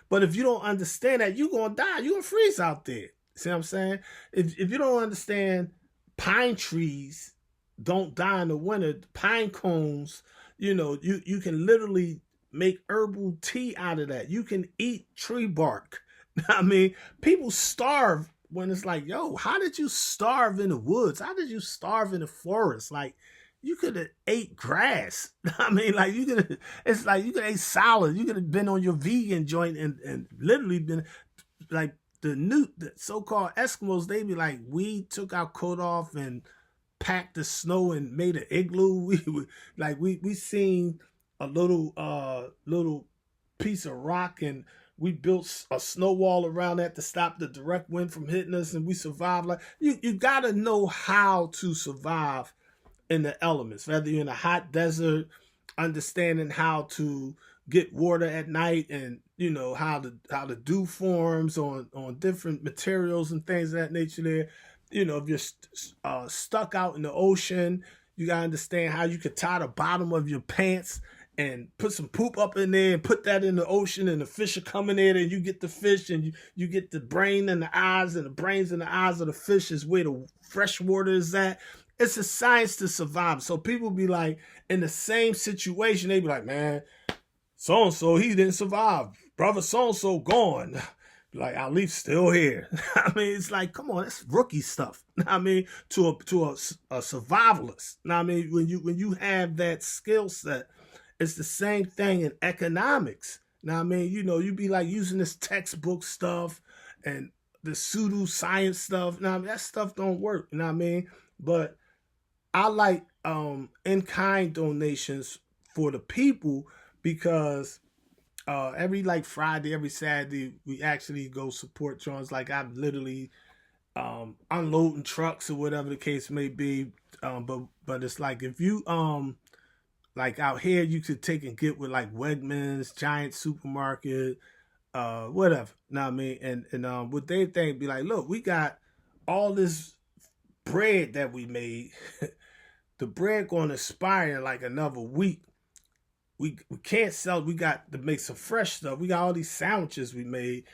But if you don't understand that, you're going to die. You're going to freeze out there. See what I'm saying? If you don't understand, pine trees don't die in the winter. Pine cones, you can literally make herbal tea out of that. You can eat tree bark. I mean, people starve when it's like, yo, how did you starve in the woods? How did you starve in the forest? Like, you could have ate grass. I mean, like, it's like you could have ate salad. You could have been on your vegan joint and literally been like the so-called Eskimos. They be like, we took our coat off and packed the snow and made an igloo. We seen a little piece of rock, and we built a snow wall around that to stop the direct wind from hitting us, and we survived. Like, you gotta know how to survive in the elements, whether you're in a hot desert, understanding how to get water at night, and how the dew forms on different materials and things of that nature there. If you're stuck out in the ocean, you gotta understand how you could tie the bottom of your pants and put some poop up in there and put that in the ocean, and the fish are coming in, and you get the fish, and you get the brain and the eyes, and the brains and the eyes of the fish is where the fresh water is at. It's a science to survive. So people be like, in the same situation, they be like, man, so and so he didn't survive. Brother so and so gone. Like Ali's still here. I mean, it's like, come on, that's rookie stuff. I mean, to a survivalist. I mean, when you have that skill set, it's the same thing in economics. Now, I mean, you be like using this textbook stuff and the pseudo science stuff. Now, that stuff don't work. You know what I mean? But I like in kind donations for the people because every like Friday, every Saturday, we actually go support Jones. Like I'm literally unloading trucks or whatever the case may be. But it's like if you like out here, you could take and get with like Wegmans, Giant Supermarket, whatever. Know what I mean? And what they think be like, look, we got all this bread that we made. The bread going to expire in like another week. We can't sell. We got to make some fresh stuff. We got all these sandwiches we made.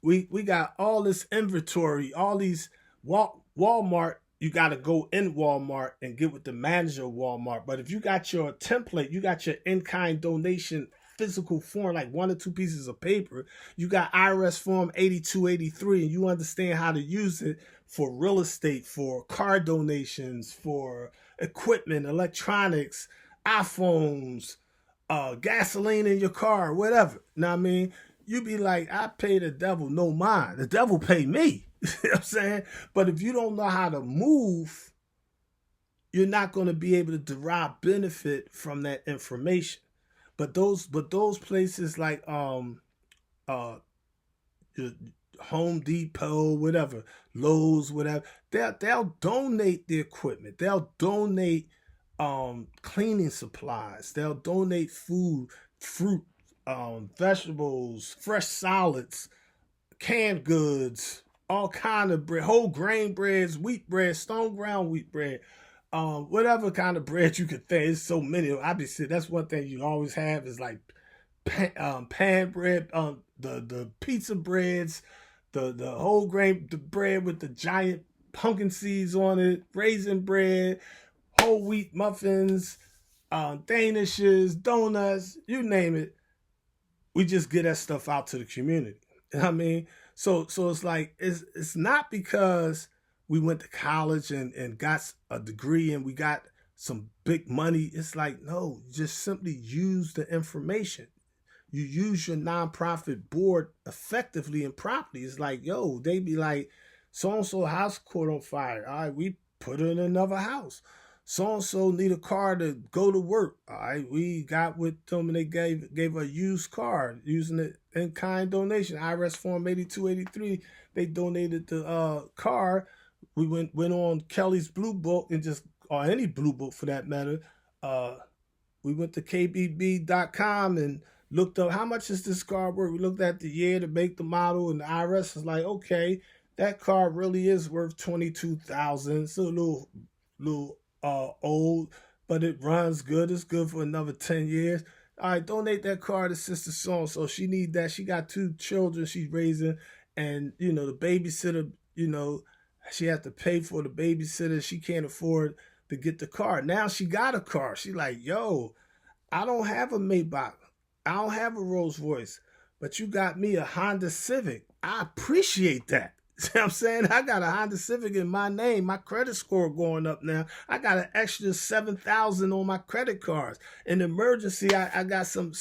We got all this inventory, all these Walmart. You got to go in Walmart and get with the manager of Walmart. But if you got your template, you got your in-kind donation physical form, like 1 or 2 pieces of paper, you got IRS form 8283, and you understand how to use it for real estate, for car donations, for equipment, electronics, iPhones, gasoline in your car, whatever. Know what I mean? You be like, I pay the devil no mind. The devil pay me. You know what I'm saying? But if you don't know how to move, you're not going to be able to derive benefit from that information. But those places like Home Depot, whatever, Lowe's, whatever, they'll donate the equipment. They'll donate cleaning supplies. They'll donate food, fruit, vegetables, fresh solids, canned goods, all kind of bread, whole grain breads, wheat bread, stone ground wheat bread, whatever kind of bread you could think. There's so many. Obviously, that's one thing you always have is like pan bread, the pizza breads, the whole grain, the bread with the giant pumpkin seeds on it, raisin bread, whole wheat muffins, danishes, donuts, you name it. We just get that stuff out to the community. You know what I mean? So it's like it's not because we went to college and got a degree and we got some big money. It's like, no, just simply use the information. You use your nonprofit board effectively and properly. It's like, yo, they be like, so-and-so house caught on fire. All right, we put her in another house. So-and-so need a car to go to work. All right, we got with them and they gave a used car using it in kind donation. IRS form 8283. They donated the car. We went on Kelly's Blue Book and just, or any Blue Book for that matter. We went to kbb.com and looked up how much is this car worth. We looked at the year, to make, the model, and the IRS was like, okay, that car really is worth $22,000. It's a little old, but it runs good. It's good for another 10 years. All right, donate that car to Sister So-and-so. She need that. She got 2 children she's raising, and the babysitter, she has to pay for the babysitter. She can't afford to get the car. Now she got a car. She like, yo, I don't have a Maybach. I don't have a Rolls Royce, but you got me a Honda Civic. I appreciate that. See what I'm saying? I got a Honda Civic in my name. My credit score going up now. I got an extra 7,000 on my credit cards. In emergency, I got some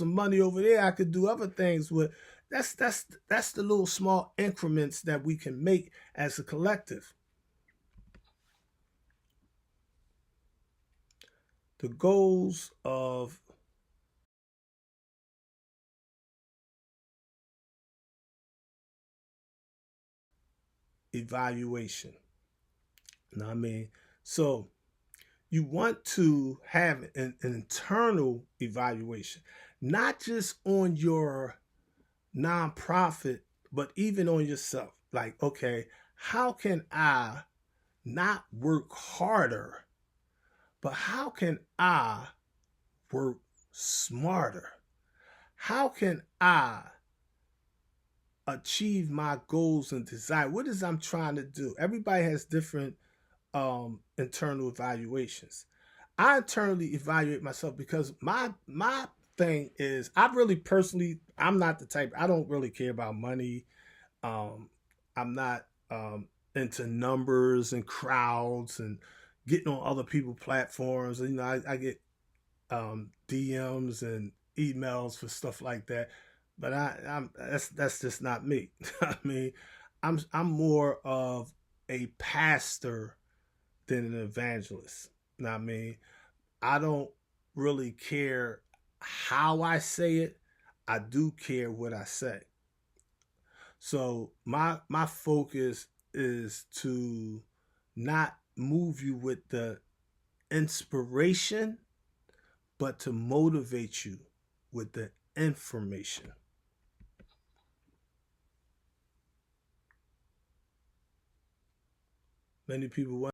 money over there. I could do other things with. That's the little small increments that we can make as a collective. The goals of evaluation. You know what I mean? So you want to have an internal evaluation, not just on your nonprofit, but even on yourself. Like, okay, how can I not work harder, but how can I work smarter? How can I achieve my goals and desire? What is I'm trying to do? Everybody has different internal evaluations. I internally evaluate myself because my thing is, I really personally, I'm not the type. I don't really care about money. Um, I'm not into numbers and crowds and getting on other people's platforms. You know, I get DMs and emails for stuff like that, but I'm that's just not me. I mean, I'm more of a pastor than an evangelist. You know what I mean? I don't really care how I say it. I do care what I say. So my focus is to not move you with the inspiration, but to motivate you with the information. Many people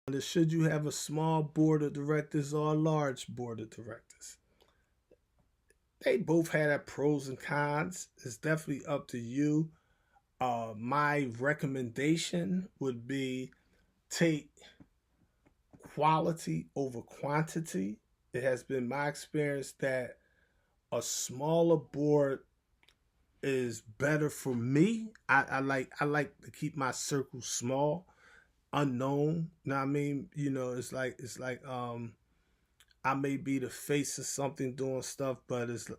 wonder, should you have a small board of directors or a large board of directors? They both have their pros and cons. It's definitely up to you. My recommendation would be take quality over quantity. It has been my experience that a smaller board is better for me. I like to keep my circle small, unknown. You know what I mean? You know, it's like I may be the face of something doing stuff, but it's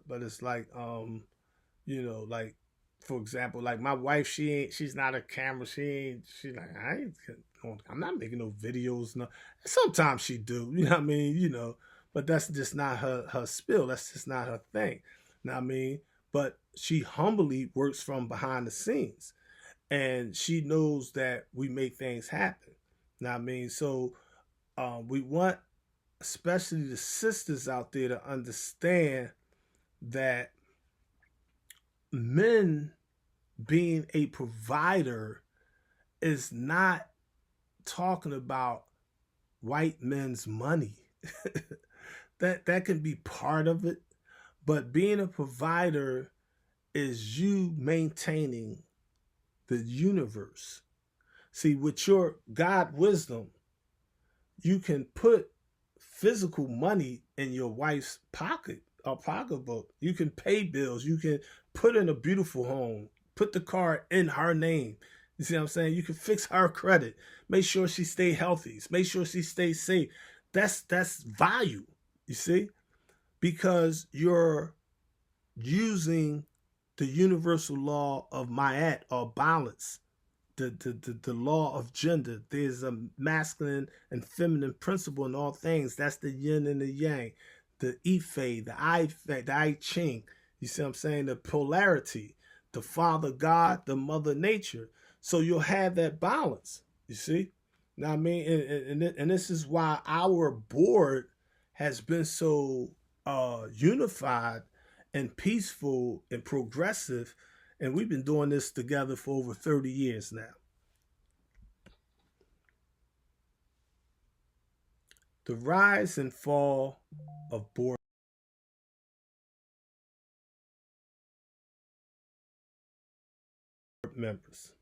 like like for example, like my wife, she's not a camera. She's like I'm not making no videos. No, sometimes she do. You know what I mean? You know, but that's just not her spill. That's just not her thing. You know what I mean? But she humbly works from behind the scenes, and she knows that we make things happen. You know what I mean? So we want, especially the sisters out there, to understand that men being a provider is not talking about white men's money. That can be part of it, but being a provider is you maintaining the universe. See, with your God wisdom, you can put physical money in your wife's pocket or pocketbook. You can pay bills. You can put in a beautiful home, put the car in her name. You see what I'm saying? You can fix her credit, make sure she stay healthy, make sure she stays safe. That's value, you see? Because you're using the universal law of Ma'at or balance, the law of gender. There's a masculine and feminine principle in all things. That's the yin and the yang, the Ife, the I Ching. You see what I'm saying? The polarity, the father God, the mother nature. So you'll have that balance. You see? Now I mean, and this is why our board has been so unified and peaceful and progressive, and we've been doing this together for over 30 years now. The rise and fall of board members.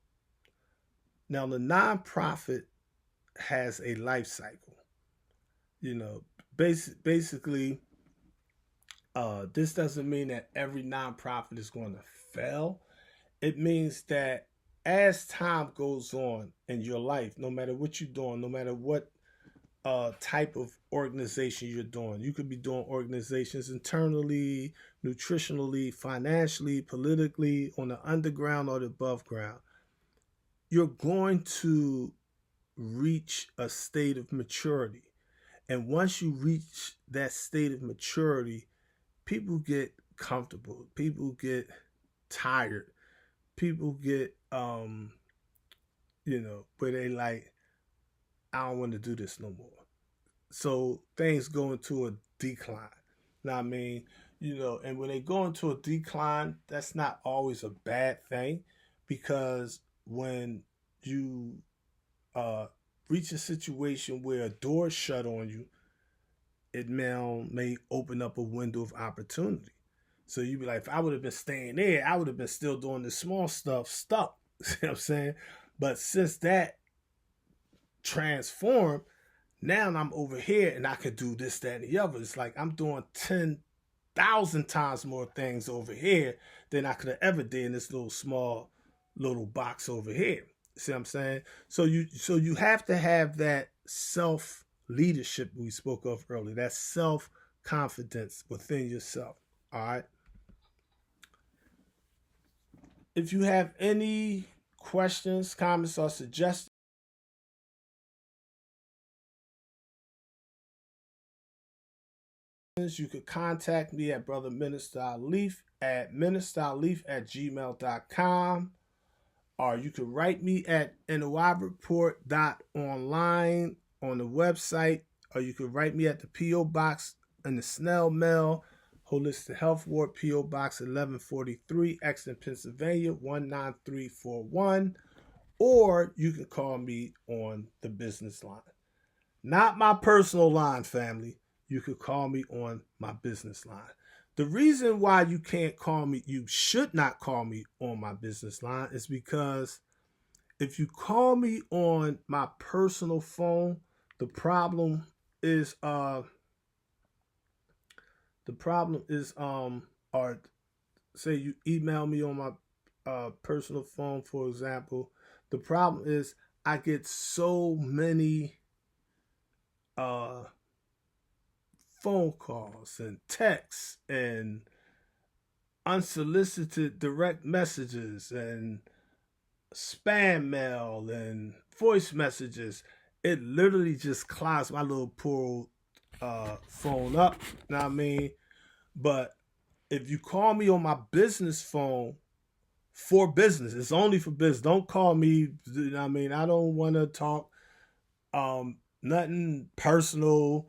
Now, the nonprofit has a life cycle. You know, basically, this doesn't mean that every nonprofit is going to fail. It means that as time goes on in your life, no matter what you're doing, no matter what type of organization you're doing. You could be doing organizations internally, nutritionally, financially, politically, on the underground or the above ground. You're going to reach a state of maturity. And once you reach that state of maturity, people get comfortable, people get tired, people get where they like, I don't want to do this no more. So things go into a decline. Now I mean, and when they go into a decline, that's not always a bad thing, because when you reach a situation where a door shut on you, it may open up a window of opportunity. So you'd be like, if I would have been staying there, I would have been still doing the small stuff, stuck. See what I'm saying? But since that transformed, Now I'm over here and I could do this, that, and the other. It's like I'm doing 10,000 times more things over here than I could have ever did in this little small little box over here. See what I'm saying? So you have to have that self leadership we spoke of earlier, that self confidence within yourself. All right. If you have any questions, comments, or suggestions, you could contact me at Brother Minister Alif at ministeralif@gmail.com, or you could write me at noireport.online on the website, or you could write me at the P.O. Box in the snail mail, Holistic Health Ward, P.O. Box 1143, Exton, Pennsylvania 19341, or you can call me on the business line. Not my personal line, family. You could call me on my business line. The reason why you can't call me, you should not call me on my business line, is because if you call me on my personal phone, the problem is or say you email me on my personal phone, for example, the problem is I get so many phone calls and texts and unsolicited direct messages and spam mail and voice messages. It literally just clogs my little poor phone up. You know what I mean? But if you call me on my business phone for business, it's only for business. Don't call me. You know what I mean? I don't want to talk nothing personal.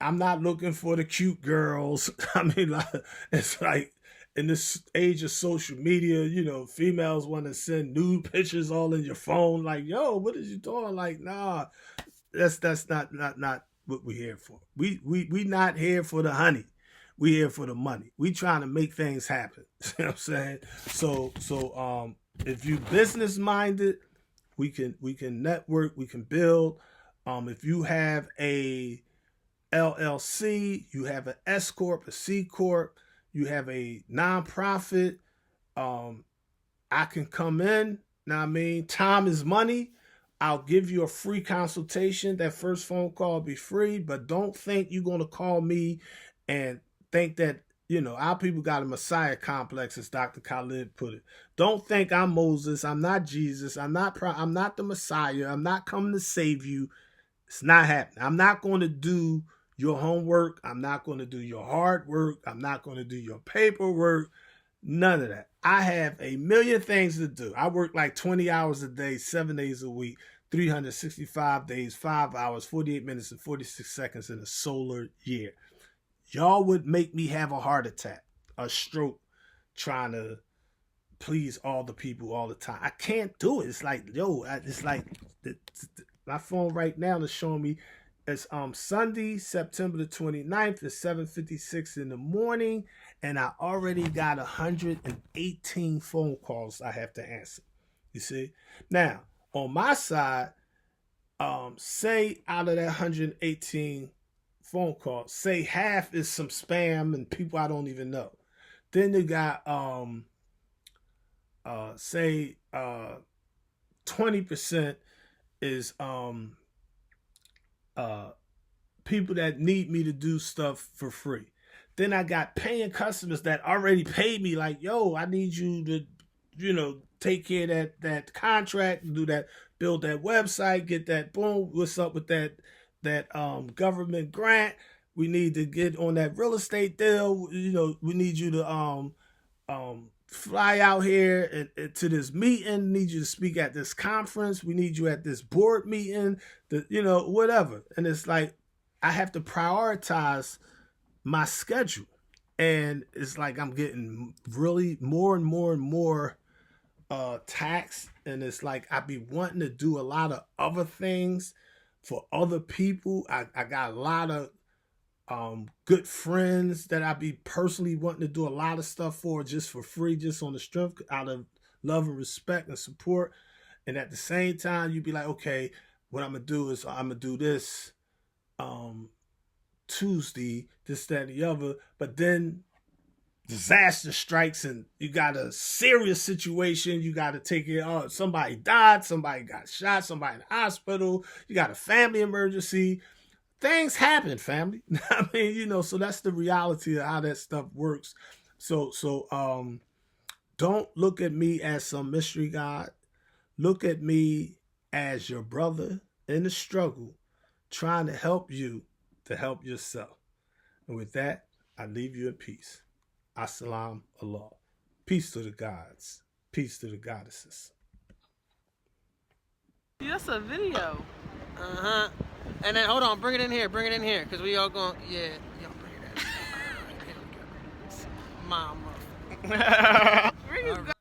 I'm not looking for the cute girls. I mean, like, it's like in this age of social media, you know, females want to send nude pictures all in your phone. Like, yo, what is you doing? Like, nah, that's not what we're here for. We not here for the honey. We here for the money. We trying to make things happen. You know what I'm saying? So if you business minded, we can network, we can build. If you have a LLC, you have an S Corp, a C Corp, you have a nonprofit, I can come in. Now, I mean, time is money. I'll give you a free consultation. That first phone call will be free, but don't think you're going to call me and think that, you know, our people got a Messiah complex, as Dr. Khalid put it. Don't think I'm Moses. I'm not Jesus. I'm not the Messiah. I'm not coming to save you. It's not happening. I'm not going to do your homework. I'm not going to do your hard work. I'm not going to do your paperwork. None of that. I have a million things to do. I work like 20 hours a day, 7 days a week, 365 days, 5 hours, 48 minutes, and 46 seconds in a solar year. Y'all would make me have a heart attack, a stroke, trying to please all the people all the time. I can't do it. It's like, yo, it's like my phone right now is showing me it's Sunday, September the 29th at 7:56 in the morning, and I already got 118 phone calls I have to answer. You see? Now, on my side, say out of that 118 phone calls, say half is some spam and people I don't even know. Then you got say 20% is people that need me to do stuff for free. Then I got paying customers that already paid me, like, yo, I need you to, you know, take care of that contract, do that, build that website, get that, boom, what's up with that government grant? We need to get on that real estate deal. You know, we need you to fly out here and to this meeting. Need you to speak at this conference. We need you at this board meeting. You know, whatever. And it's like I have to prioritize my schedule, and it's like I'm getting really more and more taxed, and it's like I be wanting to do a lot of other things for other people. I got a lot of good friends that I be personally wanting to do a lot of stuff for, just for free, just on the strength, out of love and respect and support. And at the same time, you be like, okay, what I'm gonna do is I'm gonna do this Tuesday, this, that, and the other, but then disaster strikes and you got a serious situation. You got to take it on. Somebody died, somebody got shot, somebody in the hospital, you got a family emergency. Things happen, family. I mean, you know, so that's the reality of how that stuff works. So don't look at me as some mystery God. Look at me as your brother in the struggle, trying to help you to help yourself. And with that, I leave you in peace. Assalam Allah. Peace to the gods. Peace to the goddesses. That's a video. Uh-huh. And then, hold on, bring it in here, because we all going, yeah, y'all bring it in. Mama. Where you go?